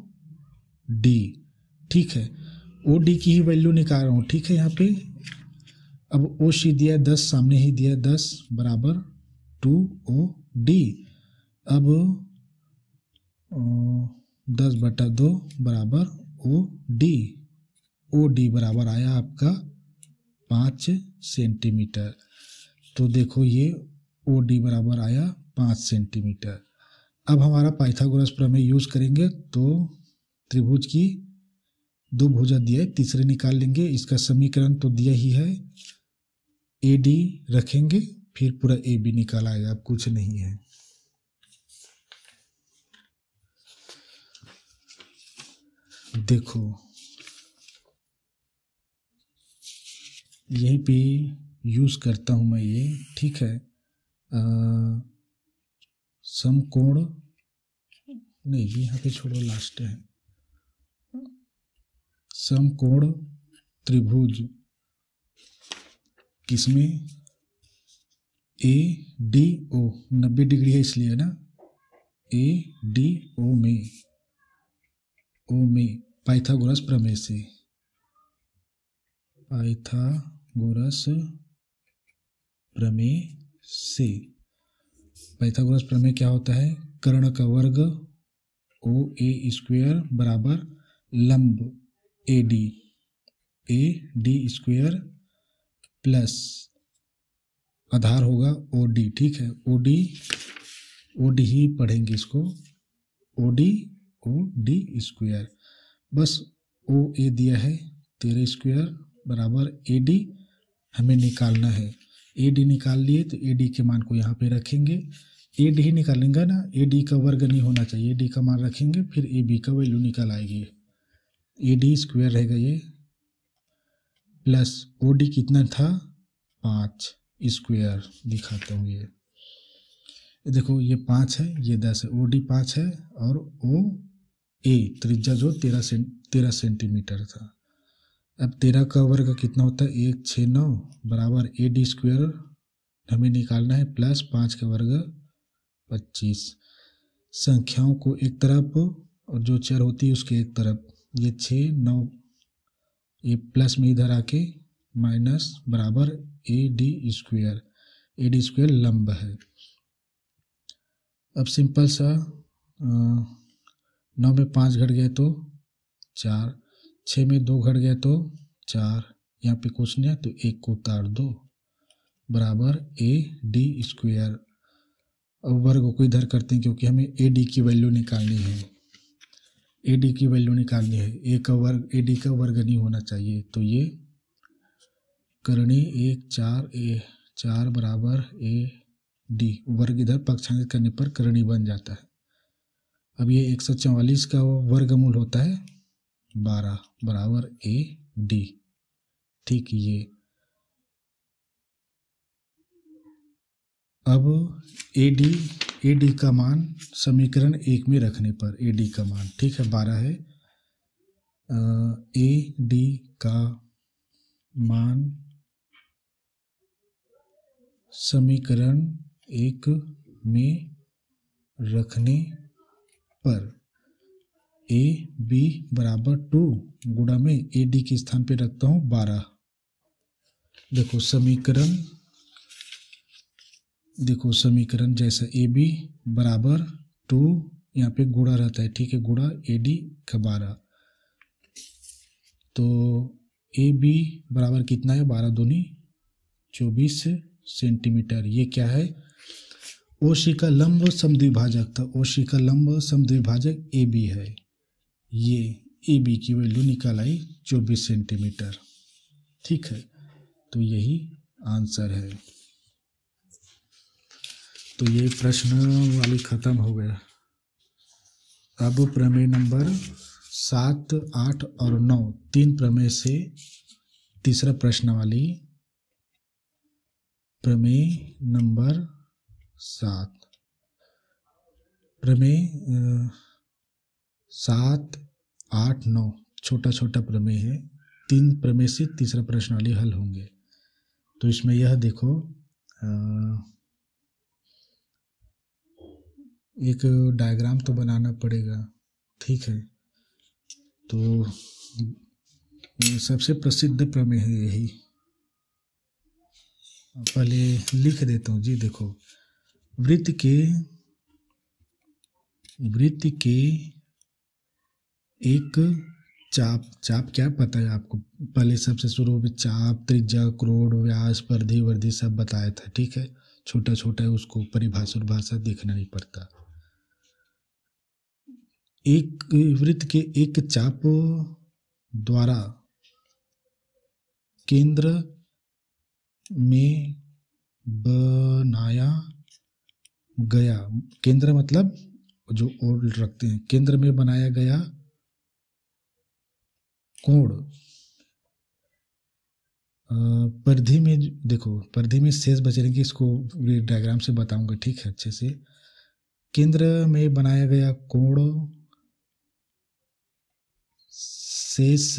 डी, ठीक है। ओ डी की ही वैल्यू निकाल रहा हूँ, ठीक है। यहाँ पे अब ओ सी दिया 10, सामने ही दिया 10 बराबर टू ओ डी। अब 10/2 बराबर ओ डी। ओ डी बराबर आया आपका 5 सेंटीमीटर। तो देखो ये ओ डी बराबर आया 5 सेंटीमीटर। अब हमारा पाइथागोरस प्रमेय यूज करेंगे, तो त्रिभुज की दो भुजा दिया है, तीसरे निकाल लेंगे। इसका समीकरण तो दिया ही है, ए डी रखेंगे, फिर पूरा ए बी निकाल आएगा, अब कुछ नहीं है। देखो यहीं पे यूज करता हूं मैं ये, ठीक है। समकोण नहीं, यहाँ पे छोड़ो, लास्ट है। समकोण त्रिभुज किसमें, ए डी ओ 90 डिग्री है इसलिए ना, ए डी ओ में पाइथागोरस प्रमेय से, पाइथागोरस प्रमेय से। पाइथागोरस प्रमेय क्या होता है, कर्ण का वर्ग ओ ए स्क्वायर बराबर लंब ए डी स्क्वायर प्लस आधार होगा ओ डी, ठीक है। ओ डी ही पढ़ेंगे इसको, ओ डी स्क्वायर। बस ओ ए दिया है 13 स्क्वायर बराबर ए डी हमें निकालना है। ए डी निकाल लिए तो ए डी के मान को यहाँ पे रखेंगे, ए डी ही निकालेंगे ना, ए डी का वर्ग नहीं होना चाहिए, ए डी का मान रखेंगे, फिर ए बी का वैल्यू निकाल आएगी। ए डी स्क्वायर रहेगा ये, प्लस ओ डी कितना था 5 स्क्वायर, दिखाता हूँ ये देखो, ये 5 है, ये 10 है, ओ डी 5 है, और ओ ए त्रिज्या जो 13 सेंटीमीटर था। अब 13 का वर्ग कितना होता है, 169 बराबर ए डी स्क्वायर हमें निकालना है, प्लस 5 का वर्ग 25। संख्याओं को एक तरफ और जो चर होती है उसके एक तरफ, ये 6 9 ये प्लस में इधर आके माइनस बराबर ए डी स्क्वायर लंब है। अब सिंपल सा 9 में 5 घट गए तो 4, 6 में 2 घट गए तो 4, यहाँ पे कुछ नहीं है तो 1 को उतार दो बराबर ए डी स्क्वायर। अब वर्ग को इधर करते हैं क्योंकि हमें ए डी की वैल्यू निकालनी है, ए डी की वैल्यू निकालनी है। ए का वर्ग ए डी का वर्ग नहीं होना चाहिए, तो ये करणी 1 4 बराबर ए डी, वर्ग इधर पक्षांकित करने पर करणी बन जाता है। अब ये 144 का वर्गमूल होता है 12 बराबर ए डी, ठीक। ये अब ए डी का मान समीकरण 1 में रखने पर ए डी का मान, ठीक है, 12 है। ए डी का मान समीकरण 1 में रखने पर ए बी बराबर 2 गुणा में ए डी के स्थान पे रखता हूँ 12। देखो समीकरण जैसा ए बी बराबर 2, यहाँ पे गुणा रहता है, ठीक है, गुणा ए डी का 12, तो ए बी बराबर कितना है, 12 दूनी 24 सेंटीमीटर। ये क्या है, ओशी का लंब समद्विभाजक था, ओशी का लंब समद्विभाजक ए बी है। ये ए बी की वैल्यू निकाल आई 24 सेंटीमीटर। ठीक है, तो यही आंसर है। तो ये प्रश्न वाली खत्म हो गया। अब प्रमेय नंबर 7, 8 और 9, 3 प्रमेय से तीसरा प्रश्न वाली प्रमेय नंबर 7। प्रमेय 7, 8, 9 छोटा छोटा प्रमेय है। 3 प्रमेय से तीसरा प्रश्न वाली हल होंगे। तो इसमें यह देखो, एक डायग्राम तो बनाना पड़ेगा। ठीक है, तो ये सबसे प्रसिद्ध प्रमेय है यही। पहले लिख देता हूँ जी। देखो, वृत्त के एक चाप क्या पता है आपको? पहले सबसे शुरू में चाप, त्रिज्या, कोण, व्यास, परिधि वर्धि सब बताया था। ठीक है, छोटा छोटा है, उसको परिभाषा देखना नहीं पड़ता। एक वृत्त के एक चाप द्वारा केंद्र में बनाया गया, केंद्र मतलब जो ओर रखते हैं, केंद्र में बनाया गया कोण परिधि में, देखो परिधि में शेष बचे रहेंगे, इसको डायग्राम से बताऊंगा। ठीक है, अच्छे से। केंद्र में बनाया गया कोण शेष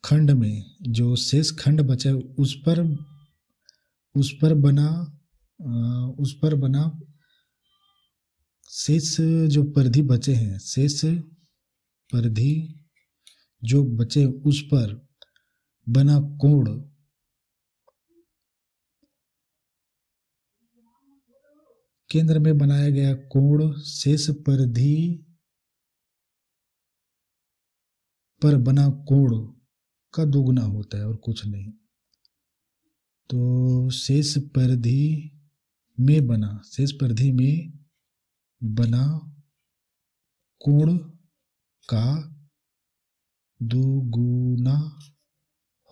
खंड में, जो शेष खंड बचा उस पर बना शेष जो परिधि बचे हैं, शेष परिधि जो बचे उस पर बना कोण केंद्र में बनाया गया कोण शेष परिधि पर बना कोण का दोगुना होता है और कुछ नहीं। तो शेष परिधि में बना कोण का दोगुना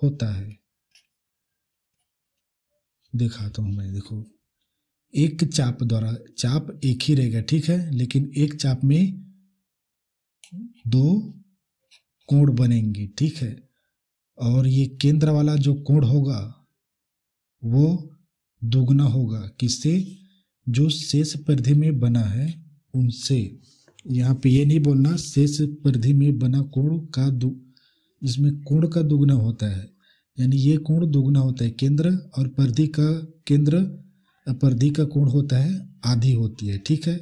होता है। दिखाता हूं मैं। देखो, एक चाप द्वारा, चाप एक ही रहेगा, ठीक है, लेकिन एक चाप में 2 कोण बनेंगे। ठीक है, और ये केंद्र वाला जो कोण होगा वो दोगुना होगा किससे? जो शेष परिधि में बना है उनसे। यहाँ पे ये नहीं बोलना शेष परिधि में बना कोण का इसमें कोण का दोगुना होता है, यानी ये कोण दोगुना होता है। केंद्र और परिधि का कोण होता है आधी होती है। ठीक है,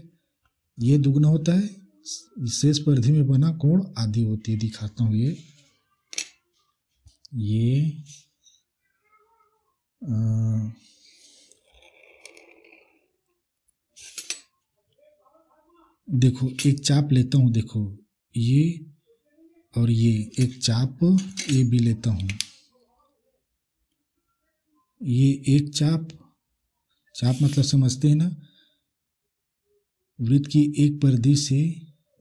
ये दोगुना होता है, शेष परिधि में बना कोण आधी होती है। दिखाता हूँ ये देखो, एक चाप लेता हूँ। देखो, ये और ये एक चाप ए बी लेता हूँ। ये एक चाप मतलब समझते हैं ना, वृत्त की एक परिधि से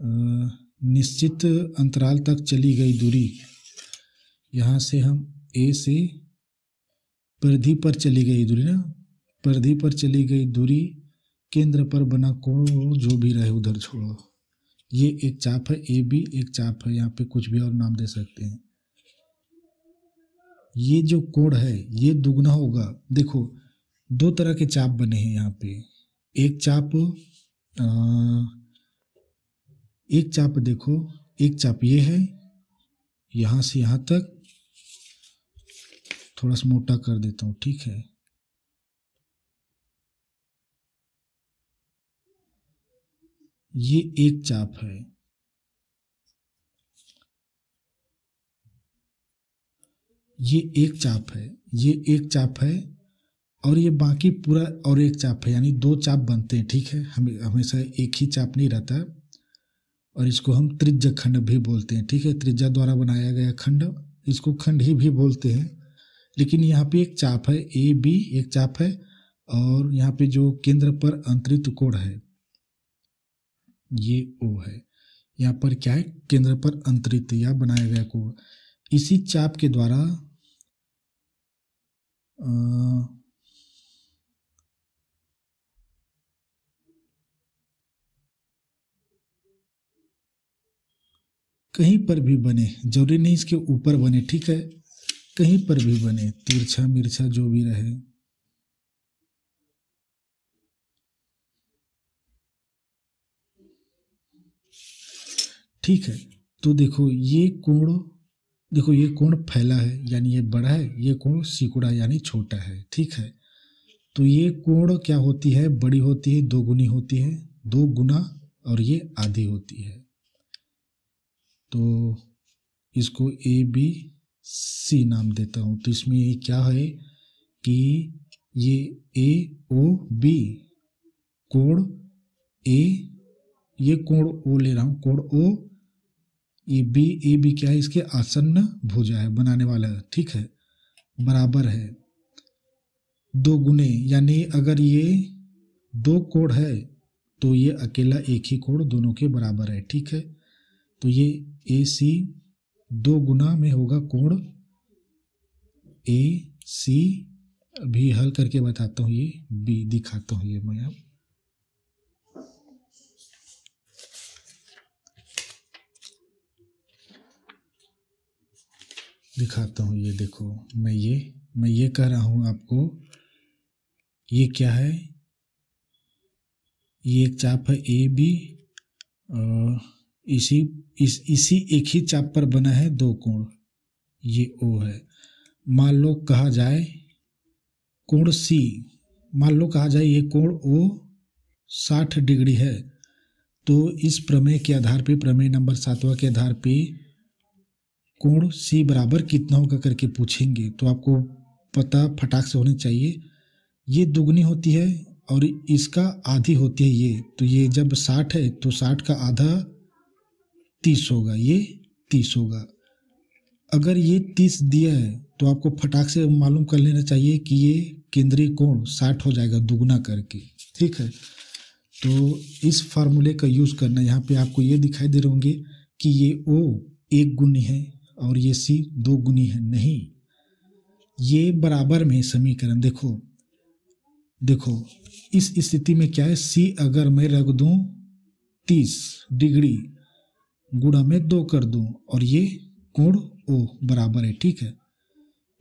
निश्चित अंतराल तक चली गई दूरी, यहाँ से हम ए से परिधि पर चली गई दूरी ना, परिधि पर चली गई दूरी, केंद्र पर बना कोण जो भी रहे उधर छोड़ो। ये एक चाप है ए बी, एक चाप है, यहाँ पे कुछ भी और नाम दे सकते हैं। ये जो कोण है ये दुगना होगा। देखो, 2 तरह के चाप बने हैं यहाँ पे। एक चाप देखो, एक चाप ये है, यहाँ से यहाँ तक थोड़ा सा मोटा कर देता हूँ। ठीक है, ये एक चाप है, ये एक चाप है, और ये बाकी पूरा और एक चाप है, यानी 2 चाप बनते हैं। ठीक है, हमेशा एक ही चाप नहीं रहता, और इसको हम त्रिज्या खंड भी बोलते हैं। ठीक है, त्रिज्या द्वारा बनाया गया खंड, इसको खंड ही भी बोलते हैं। लेकिन यहाँ पे एक चाप है ए बी, एक चाप है, और यहाँ पे जो केंद्र पर अंतरित कोण है ये O है। यहाँ पर क्या है, केंद्र पर अंतरित या बनाया गया कोण। इसी चाप के द्वारा कहीं पर भी बने, जरूरी नहीं इसके ऊपर बने, ठीक है, कहीं पर भी बने, तिरछा मिर्छा जो भी रहे। ठीक है, तो देखो ये कोण, देखो ये कोण फैला है यानी ये बड़ा है, ये कोण सिकुड़ा यानी छोटा है। ठीक है, तो ये कोण क्या होती है, बड़ी होती है, दो गुनी होती है, दो गुना, और ये आधी होती है। तो इसको ABC नाम देता हूँ। तो इसमें ये क्या है कि ये AOB कोण A, ये कोण O ले रहा हूँ, कोण O, ये AB क्या है, इसके आसन्न भुजा है, बनाने वाला है। ठीक है, बराबर है दो गुने, यानी अगर ये दो कोण है तो ये अकेला एक ही कोण दोनों के बराबर है। ठीक है, तो ये AC दो गुना में होगा कोण AC। अभी हल करके बताता हूँ, ये B दिखाता हूँ, ये मैं दिखाता हूँ। ये देखो, मैं ये कह रहा हूँ आपको, ये क्या है, ये एक चाप है AB, इसी एक ही चाप पर बना है दो कोण, ये O है। मान लो कहा जाए कोण C, मान लो कहा जाए ये कोण O 60 डिग्री है, तो इस प्रमेय के आधार पे, प्रमेय नंबर 7वां के आधार पे कोण C बराबर कितना होगा करके पूछेंगे, तो आपको पता फटाक से होनी चाहिए। ये दुगनी होती है और इसका आधी होती है ये, तो ये जब 60 है तो 60 का आधा 30 होगा, ये 30 होगा। अगर ये 30 दिया है तो आपको फटाक से मालूम कर लेना चाहिए कि ये केंद्रीय कोण 60 हो जाएगा दुगना करके। ठीक है, तो इस फार्मूले का यूज़ करना, यहाँ पे आपको ये दिखाई दे रहे होंगे कि ये O एक गुनी है और ये C दो गुनी है, नहीं, ये बराबर में समीकरण। देखो इस स्थिति में क्या है, C अगर मैं रख दूं 30 डिग्री गुणा में 2 कर दूं और ये कोण O बराबर है। ठीक है,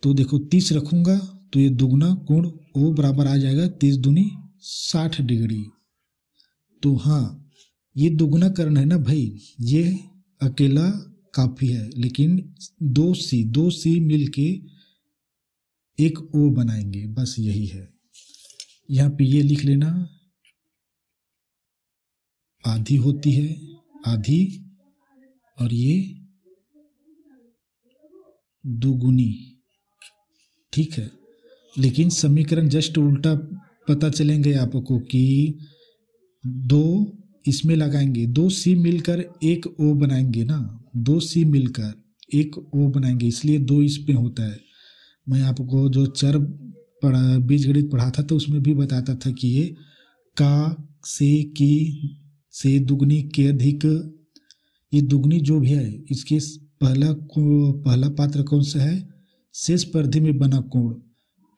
तो देखो 30 रखूंगा तो ये दुगना कोण O बराबर आ जाएगा 30 दूनी 60 डिग्री। तो हाँ, ये दुगना करना है ना भाई, ये अकेला काफी है, लेकिन दो सी मिलके एक O बनाएंगे, बस यही है। यहाँ पे ये लिख लेना, आधी होती है, आधी, और ये दुगुनी। ठीक है, लेकिन समीकरण जस्ट उल्टा पता चलेंगे आपको कि दो इसमें लगाएंगे, 2C मिलकर एक O बनाएंगे ना, 2C मिलकर एक O बनाएंगे, इसलिए 2 इस पे होता है। मैं आपको जो चर बीजगणित पढ़ा था तो उसमें भी बताता था कि ये का, से, की, से, दुगनी, के, अधिक, ये दुगनी जो भी है इसके पहला पात्र कौन सा है, शेष परिधि में बना कोण,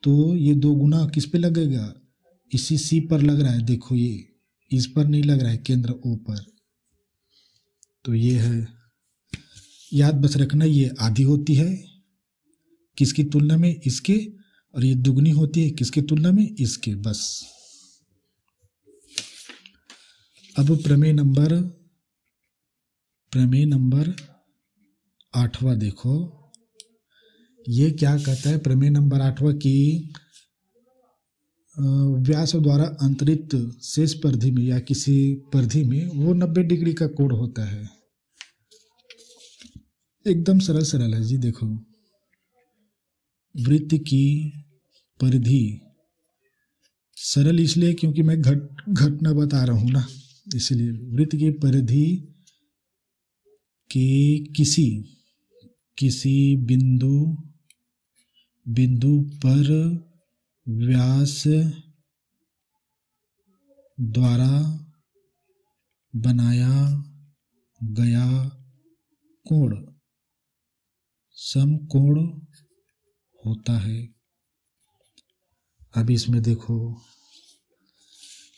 तो ये दो गुना किस पे लगेगा, इसी C पर लग रहा है। देखो ये इस पर नहीं लग रहा है, केंद्र O पर। तो ये है, याद बस रखना, ये आधी होती है किसकी तुलना में, इसके, और ये दुगनी होती है किसकी तुलना में, इसके। बस अब प्रमेय नंबर 8वां देखो, ये क्या कहता है प्रमेय नंबर 8वां की व्यास द्वारा अंतरित शेष परिधि में या किसी परिधि में वो 90 डिग्री का कोण होता है। एकदम सरल है जी। देखो, वृत्त की परिधि, सरल इसलिए क्योंकि मैं घटना बता रहा हूं ना, इसलिए वृत्त की परिधि के किसी बिंदु पर व्यास द्वारा बनाया गया कोण समकोण होता है। अब इसमें देखो,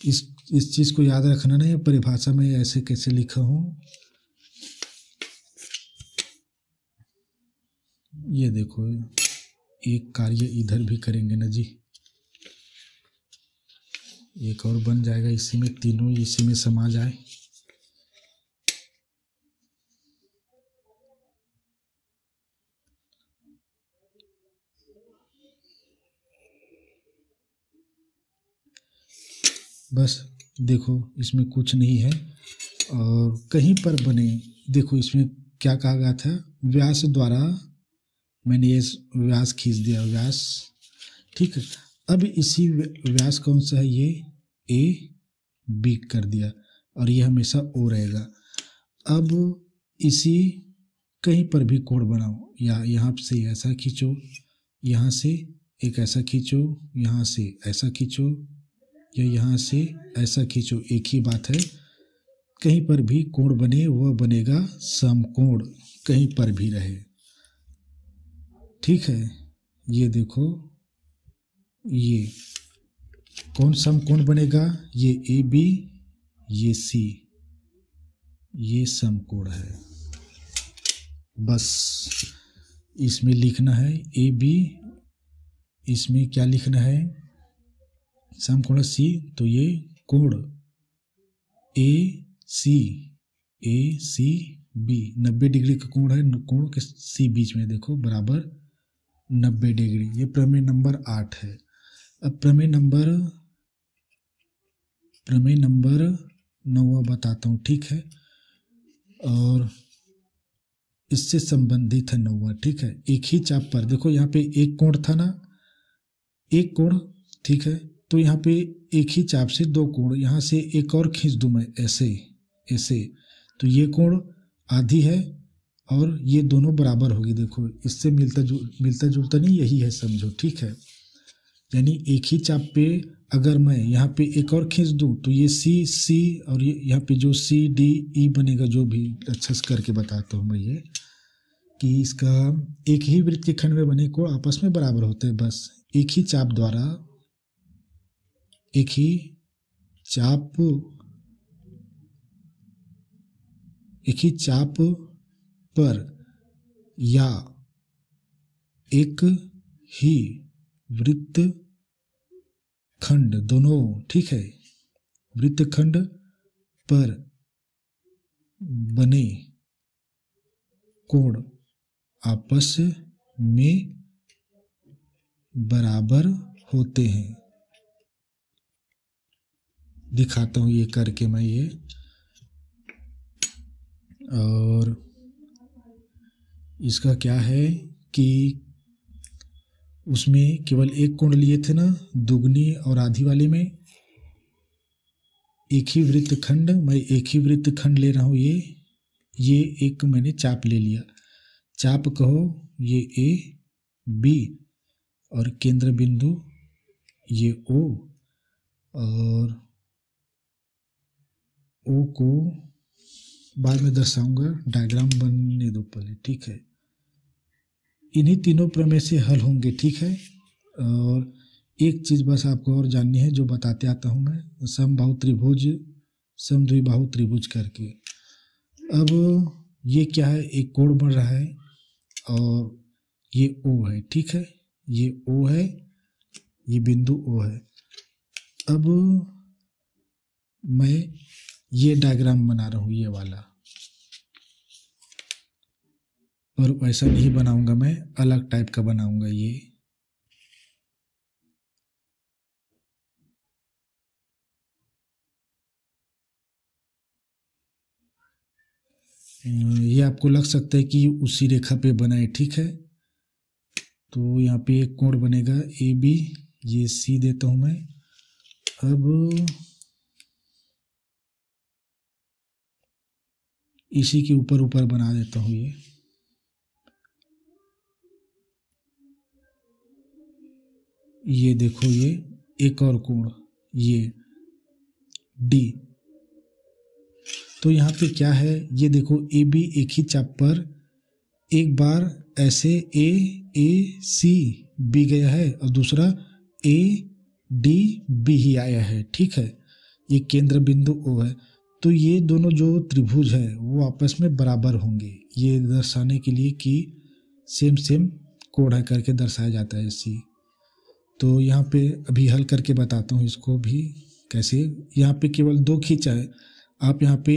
इस चीज को याद रखना ना, ये परिभाषा में ऐसे कैसे लिखा हूं। ये देखो, एक कार्य इधर भी करेंगे ना जी, एक और बन जाएगा, इसी में तीनों इसी में समा जाए। बस देखो, इसमें कुछ नहीं है और कहीं पर बने। देखो इसमें क्या कहा गया था, व्यास द्वारा, मैंने ये व्यास खींच दिया, व्यास, ठीक है। अब इसी व्यास कौन सा है, ये ए बी कर दिया और ये हमेशा ओ रहेगा। अब इसी कहीं पर भी कोण बनाओ, या यहाँ से ऐसा खींचो, यहाँ से एक ऐसा खींचो, यहाँ से ऐसा खींचो, या यहाँ से ऐसा खींचो, एक ही बात है। कहीं पर भी कोण बने वह बनेगा समकोण, कहीं पर भी रहे, ठीक है। ये देखो, ये कौन समकोण बनेगा, ये ए बी, ये सी, ये समकोण है। बस इसमें लिखना है ए बी, इसमें क्या लिखना है, समकोण सी, तो ये कोण ए सी बी 90 डिग्री का कोण है, कोण के सी बीच में देखो बराबर 90 डिग्री। ये प्रमेय नंबर 8 है। अब प्रमेय नंबर 9 बताता हूँ, ठीक है। और इससे संबंधित है 9, ठीक है। एक ही चाप पर देखो, यहाँ पे एक कोण था ना, एक कोण, ठीक है। तो यहाँ पे एक ही चाप से 2 कोण, यहाँ से एक और खींच दूं मैं, ऐसे ऐसे, तो ये कोण आधी है और ये दोनों बराबर होगी। देखो इससे मिलता जुलता नहीं, यही है, समझो, ठीक है। यानी एक ही चाप पे अगर मैं यहाँ पे एक और खींच दूं तो ये सी और ये यहाँ पे जो सी डी ई बनेगा, जो भी अच्छा से करके बताता हूँ मैं, ये कि इसका एक ही वृत्त के खंड में बने कोण आपस में बराबर होते हैं। बस एक ही चाप द्वारा, एक ही चाप पर या एक ही वृत्त खंड, दोनों, ठीक है, वृत्त खंड पर बने कोण आपस में बराबर होते हैं। दिखाता हूँ ये करके मैं ये, और इसका क्या है कि उसमें केवल एक कोण लिए थे ना, दुगनी और आधी वाले में एक ही वृत्त खंड, मैं एक ही वृत्त खंड ले रहा हूँ। ये एक मैंने चाप ले लिया, चाप कहो ये ए बी और केंद्र बिंदु ये ओ, और ओ को बाद में दर्शाऊंगा, डायग्राम बनने दो पहले, ठीक है। इन्हीं तीनों प्रमेय से हल होंगे, ठीक है। और एक चीज़ बस आपको और जाननी है, जो बताते आता हूँ मैं, समबाहु त्रिभुज, समद्विबाहु त्रिभुज करके। अब ये क्या है, एक कोण बन रहा है और ये ओ है, ठीक है, ये ओ है, ये बिंदु ओ है। अब मैं ये डायग्राम बना रहा हूँ, ये वाला, और वैसा नहीं बनाऊंगा, मैं अलग टाइप का बनाऊंगा। ये आपको लग सकता है कि उसी रेखा पे बना है, ठीक है। तो यहाँ पे एक कोण बनेगा ए बी, ये सी देता हूं मैं। अब इसी के ऊपर बना देता हूँ ये देखो, ये एक और कोण, ये डी। तो यहाँ पे क्या है, ये देखो ए बी एक ही चाप पर एक बार ऐसे ए सी बी गया है और दूसरा ए डी बी ही आया है, ठीक है। ये केंद्र बिंदु ओ है। तो ये दोनों जो त्रिभुज है वो आपस में बराबर होंगे, ये दर्शाने के लिए कि सेम सेम कोण है करके दर्शाया जाता है सी। तो यहाँ पे अभी हल करके बताता हूँ इसको भी कैसे। यहाँ पे केवल दो खींचा है, आप यहाँ पे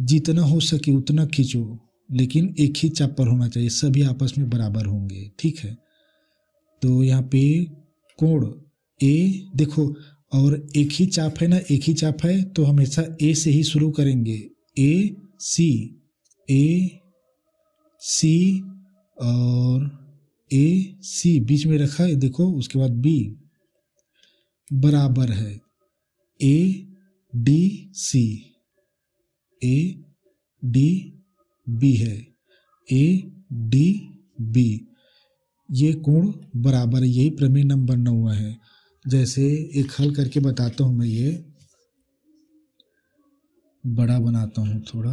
जितना हो सके उतना खींचो, लेकिन एक ही चाप पर होना चाहिए, सभी आपस में बराबर होंगे, ठीक है। तो यहाँ पे कोण ए देखो, और एक ही चाप है ना, एक ही चाप है तो हमेशा ए से ही शुरू करेंगे। ए सी और ए सी बीच में रखा है देखो, उसके बाद बी बराबर है A D C, A D B है, ए डी बी, ये कोण बराबर है। यही प्रमेय नंबर 9 है। जैसे एक हल करके बताता हूँ मैं, ये बड़ा बनाता हूँ थोड़ा।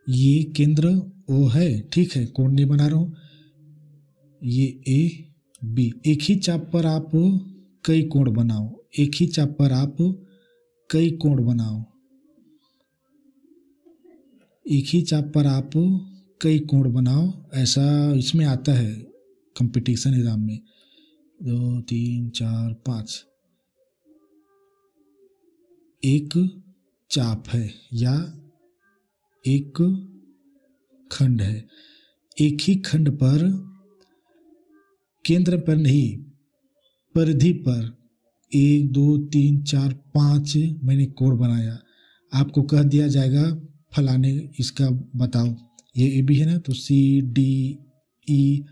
ये केंद्र ओ है, ठीक है, कोण नहीं बना रहा हूँ। ये ए बी, एक ही चाप पर आप कई कोण बनाओ, एक ही चाप पर आप कई कोण बनाओ, एक ही चाप पर आप कई कोण बनाओ, ऐसा इसमें आता है कंपटीशन एग्जाम में। 2 3 4 5 एक चाप है या एक खंड है, एक ही खंड पर केंद्र पर नहीं परिधि पर 1 2 3 4 5 मैंने कोण बनाया। आपको कह दिया जाएगा फलाने इसका बताओ, ये ए बी है ना, तो C D E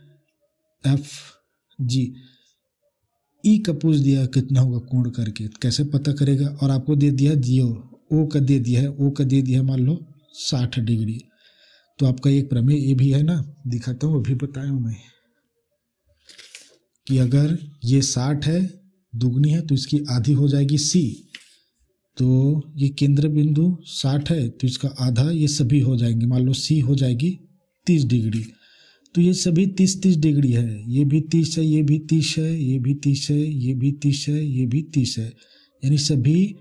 F G, ई का पूछ दिया कितना होगा कोण करके, कैसे पता करेगा। और आपको दे दिया जीरो, ओ का दे दिया है, ओ का दे दिया है मान लो 60 डिग्री। तो आपका एक प्रमेय ये भी है ना, दिखाता हूँ, अभी बताया हूँ मैं कि अगर ये 60 है दुगनी है तो इसकी आधी हो जाएगी सी। तो ये केंद्र बिंदु 60 है तो इसका आधा ये सभी हो जाएंगे, मान लो सी हो जाएगी 30 डिग्री। तो ये सभी 30 डिग्री है, ये भी 30 है, ये भी 30 है, ये भी 30 है, ये भी 30 है, ये भी 30 है, यानी सभी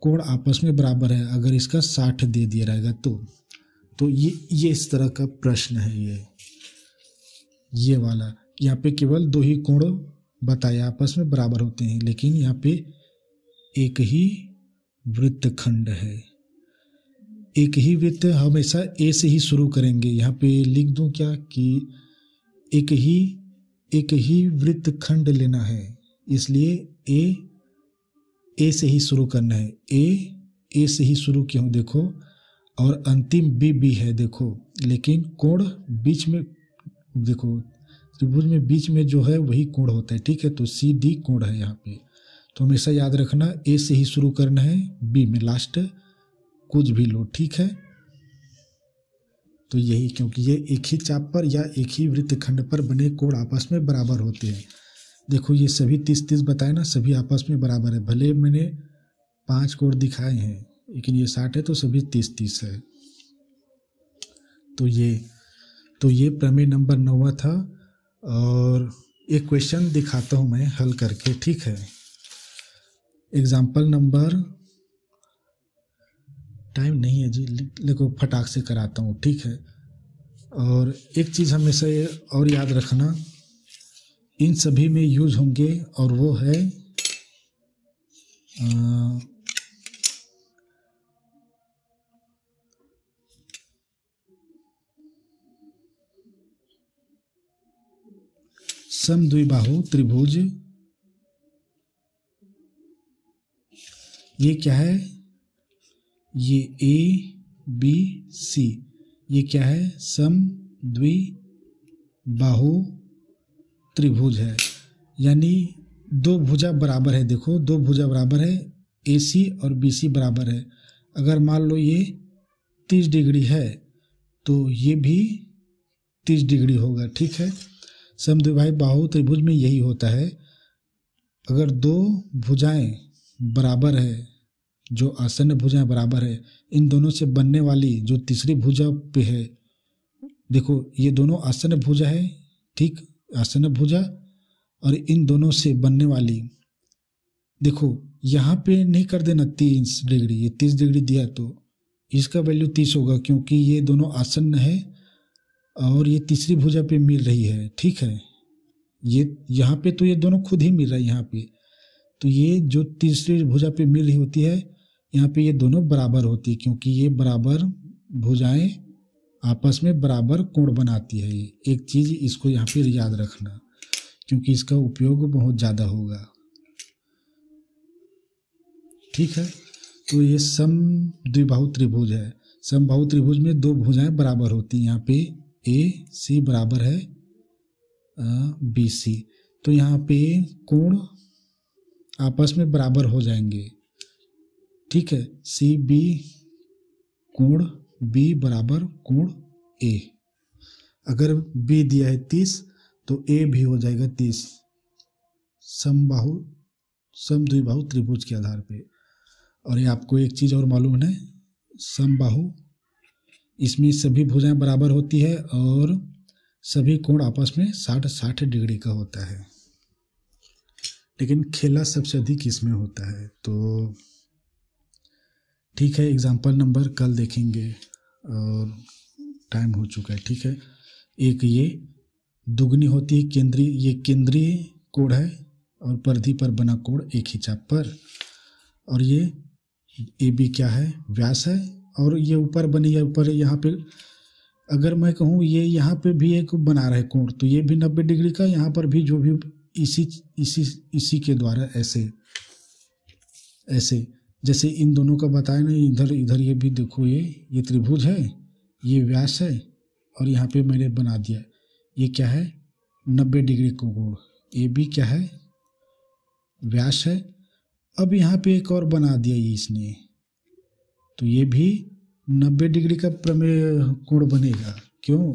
कोण आपस में बराबर है अगर इसका 60 दे दिया रहेगा तो ये इस तरह का प्रश्न है। ये वाला यहाँ पे केवल 2 ही कोण बताया आपस में बराबर होते हैं, लेकिन यहाँ पे एक ही वृत्तखंड है, एक ही वृत्त हमेशा ए से ही शुरू करेंगे। यहाँ पे लिख दूं क्या कि एक ही वृत्तखंड लेना है, इसलिए ए से ही शुरू करना है। ए से ही शुरू किया हूँ देखो, और अंतिम बी है देखो, लेकिन कोण बीच में देखो, त्रिभुज में बीच में जो है वही कोण होता है, ठीक है। तो सी डी कोण है यहाँ पे, तो हमेशा याद रखना ए से ही शुरू करना है, बी में लास्ट कुछ भी लो, ठीक है। तो यही, क्योंकि ये एक ही चाप पर या एक ही वृत्तखंड पर बने कोण आपस में बराबर होते हैं। देखो ये सभी 30 बताए ना, सभी आपस में बराबर है, भले मैंने 5 कोण दिखाए हैं लेकिन ये 60 है तो सभी 30 है। तो ये प्रमेय नंबर 9 था। और एक क्वेश्चन दिखाता हूँ मैं हल करके, ठीक है। एग्जाम्पल नंबर, टाइम नहीं है जी, देखो फटाक से कराता हूँ, ठीक है। और एक चीज़ हमेशा और याद रखना, इन सभी में यूज होंगे, और वो है समद्विबाहु त्रिभुज। ये क्या है, ये ए बी सी, ये क्या है, समद्विबाहु त्रिभुज है, यानी 2 भुजा बराबर है। देखो 2 भुजा बराबर है, ए सी और बी सी बराबर है। अगर मान लो ये 30 डिग्री है तो ये भी 30 डिग्री होगा, ठीक है। समद्विबाहु त्रिभुज में यही होता है, अगर 2 भुजाएं बराबर है, जो आसन्न भुजाएं बराबर है, इन दोनों से बनने वाली जो तीसरी भुजा पे है, देखो ये दोनों आसन्न भुजा है, ठीक, आसन्न भुजा, और इन दोनों से बनने वाली, देखो यहाँ पे नहीं कर देना 30 डिग्री, ये 30 डिग्री दिया तो इसका वैल्यू 30 होगा, क्योंकि ये दोनों आसन्न है और ये तीसरी भुजा पे मिल रही है, ठीक है। ये यहाँ पे तो ये दोनों खुद ही मिल रहा है यहाँ पे, तो ये जो तीसरी भुजा पे मिल रही होती है, यहाँ पे ये दोनों बराबर होती है, क्योंकि ये बराबर भुजाएं आपस में बराबर कोण बनाती है। एक चीज़ इसको यहाँ पे याद रखना, क्योंकि इसका उपयोग बहुत ज़्यादा होगा, ठीक है। तो ये समद्विबाहु त्रिभुज है। समबाहु त्रिभुज में दो भुजाएं बराबर होती हैं, यहाँ पे ए सी बराबर है बी सी, तो यहाँ पे कोण आपस में बराबर हो जाएंगे, ठीक है। सी बी कोण बी बराबर कोण ए, अगर बी दिया है 30 तो ए भी हो जाएगा 30, समद्विबाहु त्रिभुज के आधार पे। और ये आपको एक चीज़ और मालूम है, समबाहु, इसमें सभी भुजाएं बराबर होती है और सभी कोण आपस में 60-60 डिग्री का होता है, लेकिन खेला सबसे अधिक इसमें होता है। तो ठीक है, एग्जाम्पल नंबर कल देखेंगे और टाइम हो चुका है, ठीक है। एक ये दुगनी होती है केंद्रीय, ये केंद्रीय कोण है और परिधि पर बना कोण एक ही चाप पर, और ये ए बी क्या है, व्यास है, और ये ऊपर बनी है, ऊपर यहाँ पे अगर मैं कहूँ ये यहाँ पे भी एक बना रहे कोण, तो ये भी 90 डिग्री का, यहाँ पर भी जो भी इसी के द्वारा ऐसे ऐसे जैसे इन दोनों का बताया ना, इधर इधर ये भी देखो, ये त्रिभुज है, ये व्यास है, और यहाँ पे मैंने बना दिया, ये क्या है 90 डिग्री का कोण, ए बी क्या है व्यास है। अब यहाँ पे एक और बना दिया ये इसने, तो ये भी 90 डिग्री का प्रमेय कोण बनेगा। क्यों?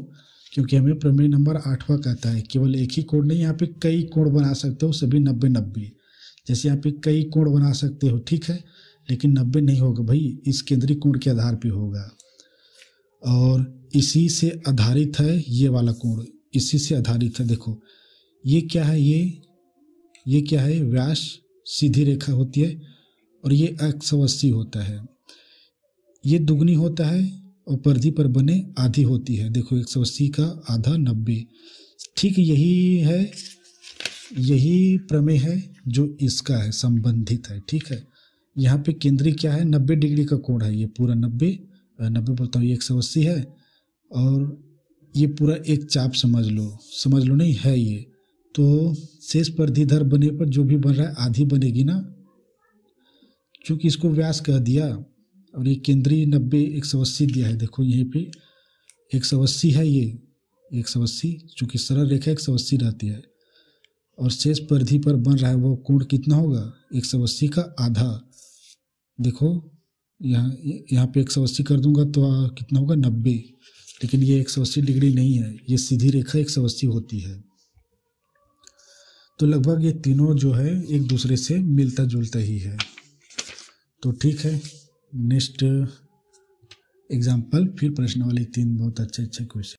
क्योंकि हमें प्रमेय नंबर 8वां कहता है केवल एक ही कोण नहीं, यहाँ पे कई कोण बना सकते हो, सभी 90-90, जैसे यहाँ पे कई कोण बना सकते हो, ठीक है, लेकिन 90 नहीं होगा भाई, इस केंद्रीय कोण के आधार पे होगा। और इसी से आधारित है ये वाला कोण, इसी से आधारित है। देखो ये क्या है, ये क्या है, व्यास सीधी रेखा होती है और ये 180 होता है, ये दुगनी होता है और परिधि पर बने आधी होती है। देखो 180 का आधा 90, ठीक यही है, यही प्रमेय है जो इसका है, संबंधित है, ठीक है। यहाँ पे केंद्रीय क्या है, 90 डिग्री का कोण है, ये पूरा 90 बोलता हूँ, ये 180 है, और ये पूरा एक चाप समझ लो नहीं है ये, तो शेष परिधिधर बने पर जो भी बन रहा है आधी बनेगी ना, क्योंकि इसको व्यास कह दिया, और ये केंद्रीय 90 180 दिया है। देखो यहीं पे 180 है, ये 180, चूँकि सरल रेखा 180 रहती है, और शेष परिधि पर बन रहा है वो कोण कितना होगा, 180 का आधा। देखो यहाँ पे 180 कर दूंगा तो कितना होगा 90, लेकिन ये 180 डिग्री नहीं है, ये सीधी रेखा 180 होती है। तो लगभग ये तीनों जो है एक दूसरे से मिलता जुलता ही है। तो ठीक है, नेक्स्ट एग्जाम्पल फिर प्रश्न वाले 3 बहुत अच्छे क्वेश्चन।